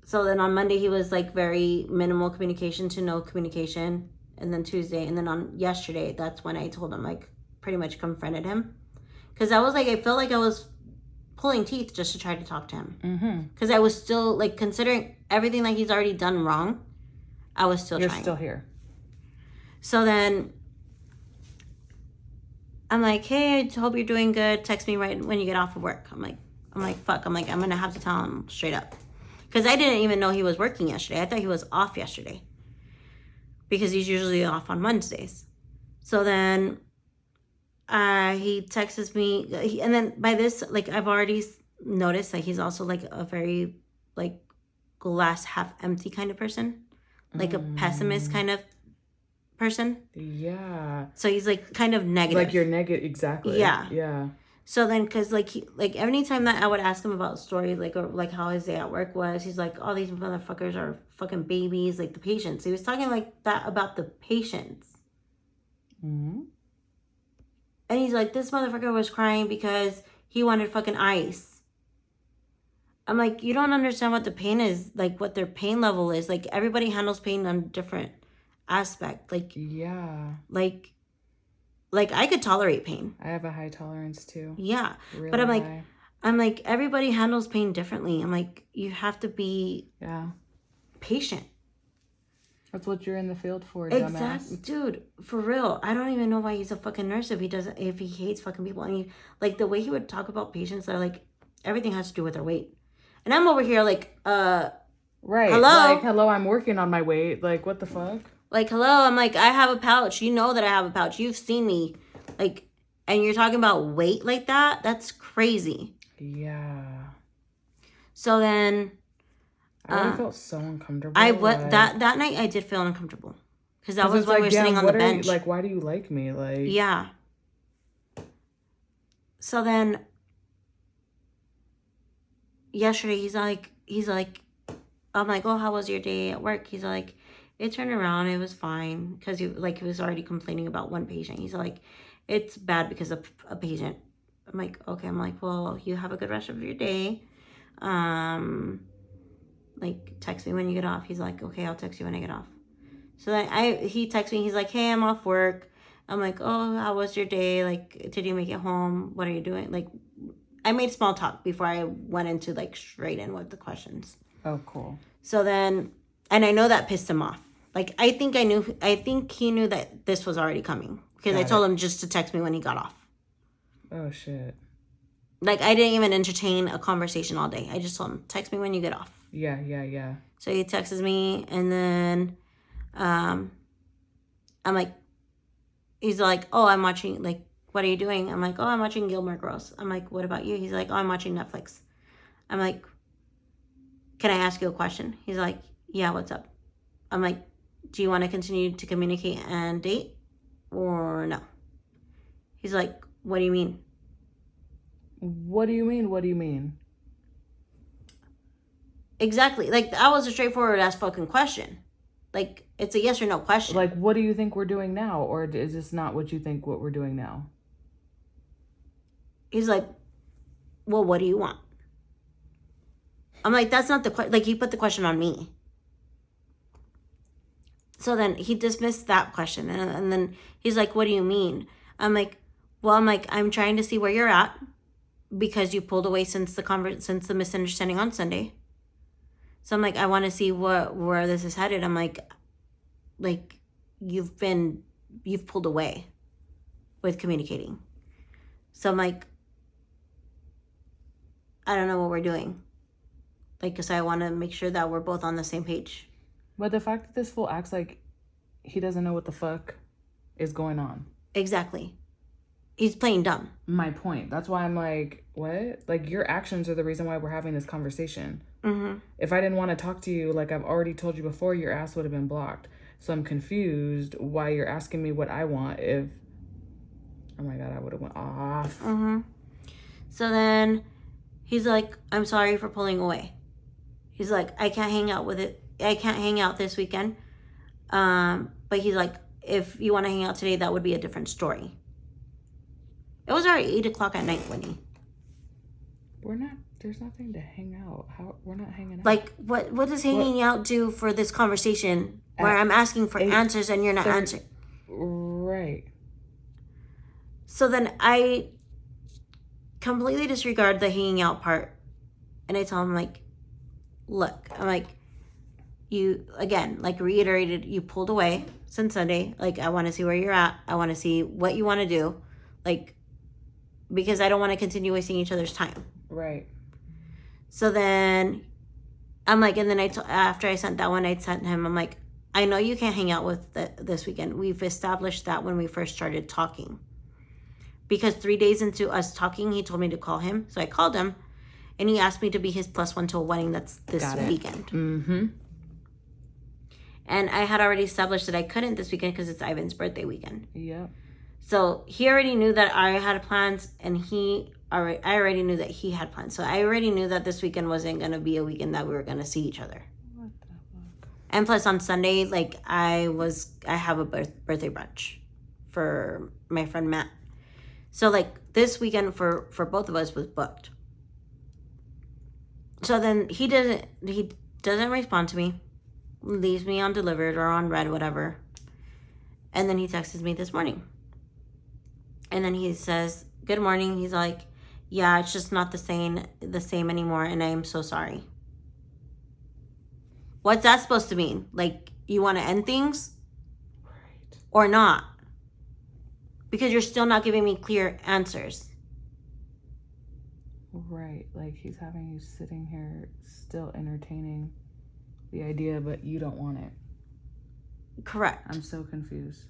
So then on Monday, he was like very minimal communication to no communication. And then Tuesday. And then on yesterday, that's when I told him, like, pretty much confronted him. Because I was like, I felt like I was pulling teeth just to try to talk to him. Because I was still, like, considering everything that he's already done wrong, I was still trying. You're still here. So then I'm like, hey, I hope you're doing good. Text me right when you get off of work. I'm like, fuck. I'm like, I'm going to have to tell him straight up. Because I didn't even know he was working yesterday. I thought he was off yesterday. Because he's usually off on Wednesdays. So then he texts me. And then by this, like, I've already noticed that he's also, like, a very, like, glass half empty kind of person. Like a pessimist kind of person. Yeah. So he's, like, kind of negative. Like you're negative. Exactly. Yeah. Yeah. So then, because, like, anytime that I would ask him about stories, like, or, like, how his day at work was, he's like, all these motherfuckers are fucking babies, like, the patients. He was talking like that about the patients. And he's like, this motherfucker was crying because he wanted fucking ice. I'm like, you don't understand what the pain is, like, what their pain level is. Like, everybody handles pain on a different aspect. Like, yeah. Like, I could tolerate pain. I have a high tolerance too. Yeah. Really but I'm like, high. I'm like, everybody handles pain differently. I'm like, you have to be patient. That's what you're in the field for, Exactly, dumbass. dude. For real, I don't even know why he's a fucking nurse if he hates fucking people. And he, like, the way he would talk about patients, that like everything has to do with their weight, and I'm over here like, right, hello, like, hello, I'm working on my weight. Like, what the fuck? like, hello, I'm like, I have a pouch. You know that I have a pouch. You've seen me, like, and you're talking about weight like that. That's crazy. Yeah. So then, I would have felt so uncomfortable. That night I did feel uncomfortable because that was when we were sitting on the bench. Like, why do you like me? Like, yeah. So then, yesterday he's like, I'm like, oh, how was your day at work? He's like, it turned around, it was fine, because he was already complaining about one patient. He's like, it's bad because of a patient. I'm like, okay. I'm like, well, you have a good rest of your day. Like, text me when you get off. He's like, okay, I'll text you when I get off. So then he texts me. He's like, hey, I'm off work. I'm like, oh, how was your day? Like, did you make it home? What are you doing? Like, I made small talk before I went into like straight in with the questions. Oh, cool. So then, and I know that pissed him off. Like, I think he knew that this was already coming, because I told him just to text me when he got off. Oh, shit. Like, I didn't even entertain a conversation all day. I just told him, text me when you get off. Yeah. So he texts me, and then I'm like, he's like, oh, I'm watching, like, what are you doing? I'm like, oh, I'm watching Gilmore Girls. I'm like, what about you? He's like, oh, I'm watching Netflix. I'm like, can I ask you a question? He's like, yeah, what's up? I'm like, do you want to continue to communicate and date or no? He's like, what do you mean? What do you mean? Exactly. Like, that was a straightforward ass fucking question. Like, it's a yes or no question. Like, what do you think we're doing now? Or is this not what you think what we're doing now? He's like, well, what do you want? I'm like, that's not the question. Like, he put the question on me. So then he dismissed that question. And then he's like, what do you mean? I'm like, well, I'm trying to see where you're at, because you pulled away since the misunderstanding on Sunday. So I'm like, I want to see where this is headed. I'm like you've pulled away with communicating. So I'm like, I don't know what we're doing. Like, because I want to make sure that we're both on the same page. But the fact that this fool acts like he doesn't know what the fuck is going on. Exactly. He's playing dumb. My point. That's why I'm like, what? Like, your actions are the reason why we're having this conversation. Mm-hmm. If I didn't want to talk to you, like I've already told you before, your ass would have been blocked. So I'm confused why you're asking me what I want if... Oh my God, I would have went off. Mm-hmm. So then he's like, I'm sorry for pulling away. He's like, I can't hang out this weekend. But he's like, if you want to hang out today, that would be a different story. It was already 8 o'clock at night, Winnie. There's nothing to hang out. We're not hanging out. Like, what does hanging out do for this conversation where I'm asking for answers and you're not answering? Right. So then I completely disregard the hanging out part. And I tell him, like, look, I'm like, you, again, like, reiterated, you pulled away since Sunday. Like, I want to see where you're at. I want to see what you want to do. Like, because I don't want to continue wasting each other's time. Right. So then I'm like, and then after I sent that one, I sent him, I'm like, I know you can't hang out with this weekend. We've established that when we first started talking. Because 3 days into us talking, he told me to call him. So I called him, and he asked me to be his +1 to a wedding that's this weekend. Mm-hmm. And I had already established that I couldn't this weekend because it's Ivan's birthday weekend. Yeah. So he already knew that I had plans, and I already knew that he had plans. So I already knew that this weekend wasn't going to be a weekend that we were going to see each other. What the fuck? And plus on Sunday, like, I have a birthday brunch for my friend Matt. So, like, this weekend for both of us was booked. So then he doesn't respond to me, leaves me on delivered or on red, whatever. And then he texts me this morning. And then he says, good morning. He's like, yeah, it's just not the same anymore, and I am so sorry. What's that supposed to mean? Like, you want to end things? Right. Or not? Because you're still not giving me clear answers. Right. Like, he's having you sitting here still entertaining the idea, but you don't want it. Correct. I'm so confused.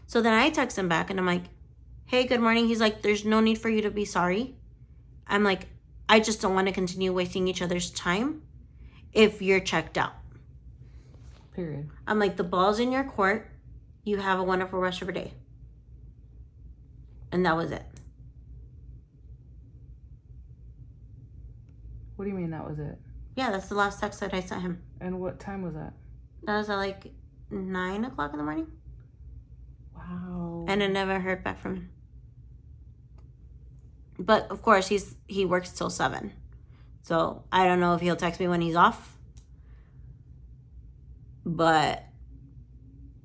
So then I text him back and I'm like, hey, good morning. He's like, there's no need for you to be sorry. I'm like, I just don't want to continue wasting each other's time if you're checked out. Period. I'm like, the ball's in your court. You have a wonderful rest of your day. And that was it. What do you mean that was it? Yeah, that's the last text that I sent him. And what time was that? That was at like 9 o'clock in the morning. Wow. And I never heard back from him. But of course, he works till 7. So I don't know if he'll text me when he's off. But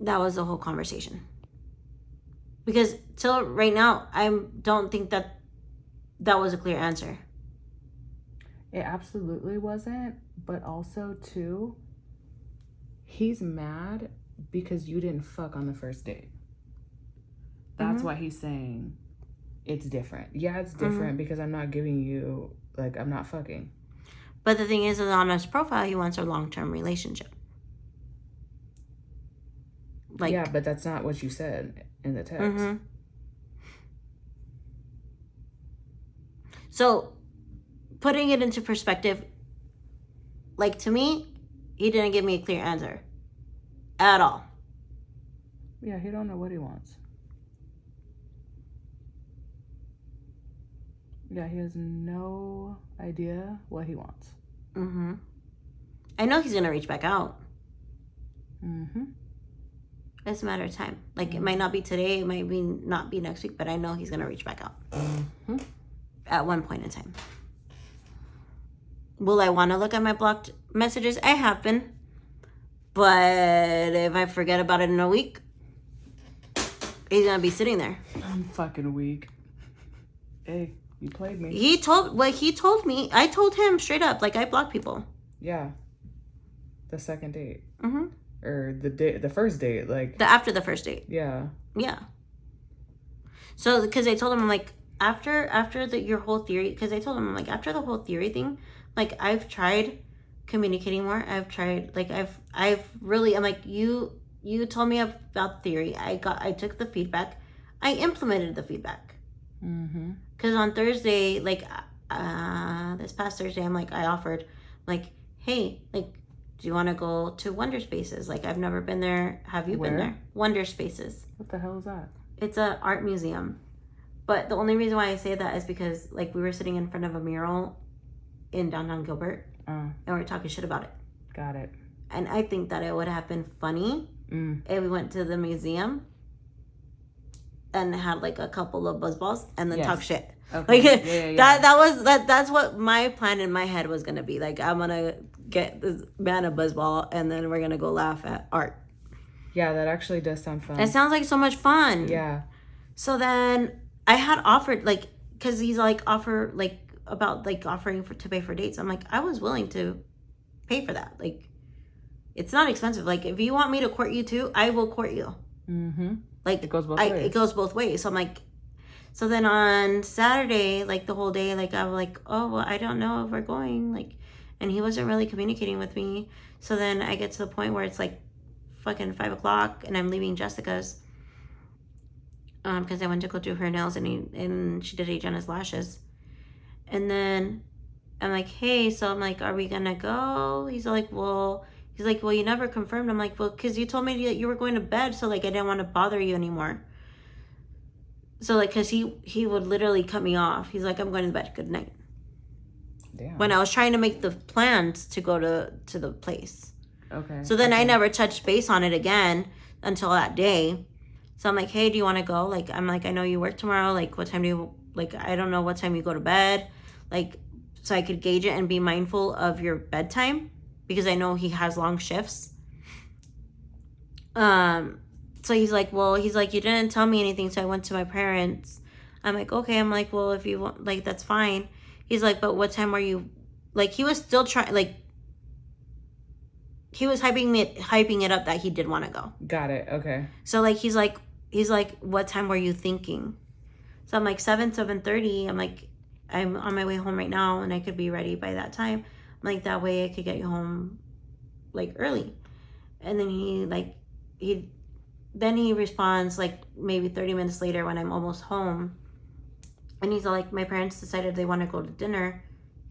that was the whole conversation. Because till right now, I don't think that was a clear answer. It absolutely wasn't. But also, too, he's mad because you didn't fuck on the first date. That's why he's saying it's different. Yeah, it's different because I'm not giving you, like, I'm not fucking. But the thing is on his profile, he wants a long-term relationship. Like, yeah, but that's not what you said in the text. So, putting it into perspective, like, to me, he didn't give me a clear answer at all. Yeah, he don't know what he wants. Yeah, he has no idea what he wants. I know he's gonna reach back out. It's a matter of time. Like, it might not be today, it might not be next week, but I know he's gonna reach back out at one point in time. Will I want to look at my blocked messages? I have been, but if I forget about it in a week, he's gonna be sitting there. I'm fucking weak. Hey, you played me. He told me. I told him straight up, like, I block people. Yeah. The second date. Or the first date, like. After the first date. Yeah. Yeah. So, because I told him, I'm like, after your whole theory, because I told him, I'm like, after the whole theory thing, like, I've tried communicating more. I've tried, like, I've really, I'm like, you told me about theory. I took the feedback. I implemented the feedback. Because on Thursday, like, this past Thursday, I'm like, I offered, like, hey, like, do you want to go to Wonder Spaces? Like, I've never been there. Have you been there? Wonder Spaces. What the hell is that? It's an art museum. But the only reason why I say that is because, like, we were sitting in front of a mural in downtown Gilbert. And we were talking shit about it. Got it. And I think that it would have been funny if we went to the museum and had, like, a couple of buzzballs and then talk shit. Okay. Like, that's what my plan in my head was gonna be. Like, I'm gonna get this man a buzzball and then we're gonna go laugh at art. Yeah, that actually does sound fun. It sounds like so much fun. Yeah. So then I had offered, like, because he's like offering to pay for dates. I'm like, I was willing to pay for that. Like, it's not expensive. Like, if you want me to court you too, I will court you. Like, it goes both ways. It goes both ways. So I'm like, so then on Saturday, like, the whole day, like, I was like, oh, well, I don't know if we're going. Like, and he wasn't really communicating with me. So then I get to the point where it's like fucking 5 o'clock and I'm leaving Jessica's. Because I went to go do her nails and she did Jenna's lashes. And then I'm like, hey, so I'm like, are we gonna go? He's like, well, you never confirmed. I'm like, well, because you told me that you were going to bed, so, like, I didn't want to bother you anymore. So, like, because he would literally cut me off. He's like, I'm going to bed. Good night. Damn. When I was trying to make the plans to go to the place. Okay. So then I never touched base on it again until that day. So I'm like, hey, do you want to go? Like, I'm like, I know you work tomorrow. Like, what time do you, like, I don't know what time you go to bed. Like, so I could gauge it and be mindful of your bedtime. Because I know he has long shifts. So he's like, you didn't tell me anything, so I went to my parents. I'm like, okay. I'm like, well, if you want, like, that's fine. He's like, but what time were you, like, he was still trying, like, he was hyping it up that he did want to go. Got it. Okay. So, like, he's like, what time were you thinking? So I'm like, 7:30. I'm like, I'm on my way home right now, and I could be ready by that time. I'm like, that way I could get you home, like, early. And then he responds, like, maybe 30 minutes later when I'm almost home. And he's like, my parents decided they want to go to dinner.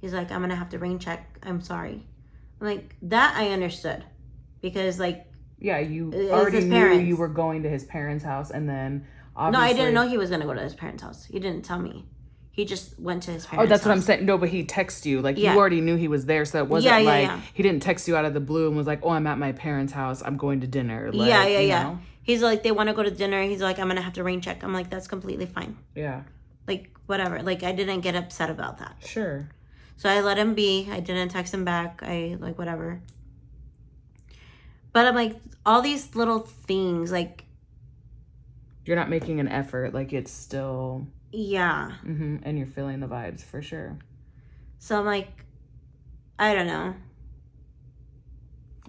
He's like, I'm going to have to rain check. I'm sorry. I'm like, that I understood. Because, like, yeah, you already knew you were going to his parents' house, and then obviously... No, I didn't know he was going to go to his parents' house. He didn't tell me. He just went to his parents' house. Oh, that's what I'm saying. No, but he texted you. Like, you already knew he was there, so it wasn't he didn't text you out of the blue and was like, oh, I'm at my parents' house. I'm going to dinner. Like, you know? He's like, they want to go to dinner. He's like, I'm going to have to rain check. I'm like, that's completely fine. Yeah. Like, whatever. Like, I didn't get upset about that. Sure. So I let him be. I didn't text him back. Like, whatever. But I'm like, all these little things, like... You're not making an effort. Like, it's still... Yeah. Mm-hmm. And you're feeling the vibes, for sure. So I'm like, I don't know.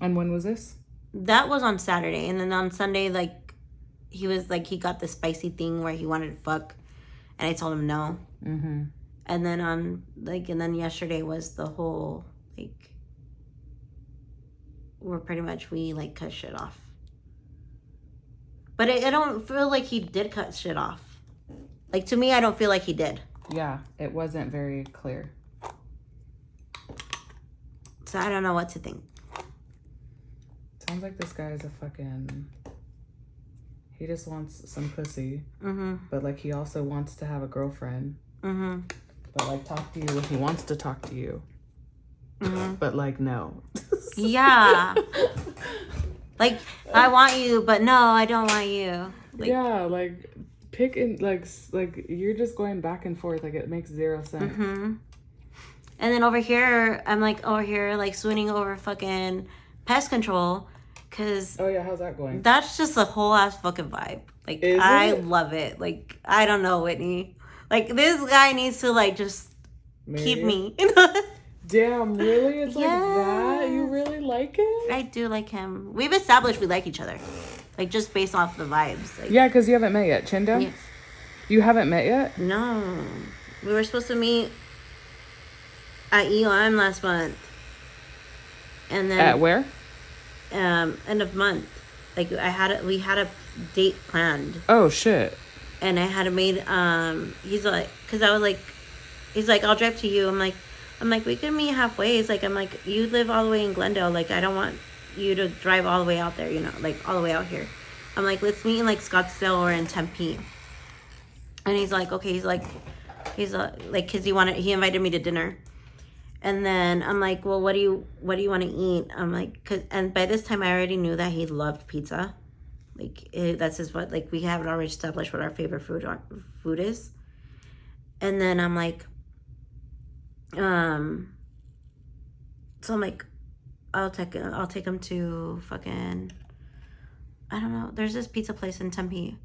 And when was this? That was on Saturday. And then on Sunday, like, he was like, he got the spicy thing where he wanted to fuck. And I told him no. Mm-hmm. And then and then yesterday was the whole, like... Where pretty much we, like, cut shit off. But I don't feel like he did cut shit off. Like, to me, I don't feel like he did. Yeah, it wasn't very clear. So I don't know what to think. Sounds like this guy is a fucking... He just wants some pussy. Mm-hmm. But, like, he also wants to have a girlfriend. Mm-hmm. But, like, talk to you when he wants to talk to you. Mm-hmm. But, like, no. Yeah. Like, I want you, but no, I don't want you. Like, yeah, like, pick and, like, you're just going back and forth. Like, it makes zero sense. Mm-hmm. And then over here, I'm, like, like, swooning over fucking pest control. Because... Oh, yeah, how's that going? That's just a whole ass fucking vibe. Like, I love it. Like, I don't know, Whitney. Like, this guy needs to, like, just keep me. Damn, really? It's like that? You really like it? I do like him. We've established we like each other. Like, just based off the vibes. Like, yeah, because you haven't met yet. Chinda? Yeah. You haven't met yet? No. We were supposed to meet at EOM last month. And then... At where? End of month. Like, we had a date planned. Oh, shit. And I had made, he's like, because I was like, he's like, I'll drive to you. I'm like, we can meet halfway. He's like, I'm like, you live all the way in Glendale. Like, I don't want you to drive all the way out there, you know, like, all the way out here. I'm like, let's meet in, like, Scottsdale or in Tempe. And he's like, okay. He's like, because he invited me to dinner. And then I'm like, well, what do you want to eat? I'm like, and by this time I already knew that he loved pizza. Like, that's his, like, we have already established what our favorite food is. And then I'm like, so I'm like, I'll take him to fucking, I don't know. There's this pizza place in Tempe.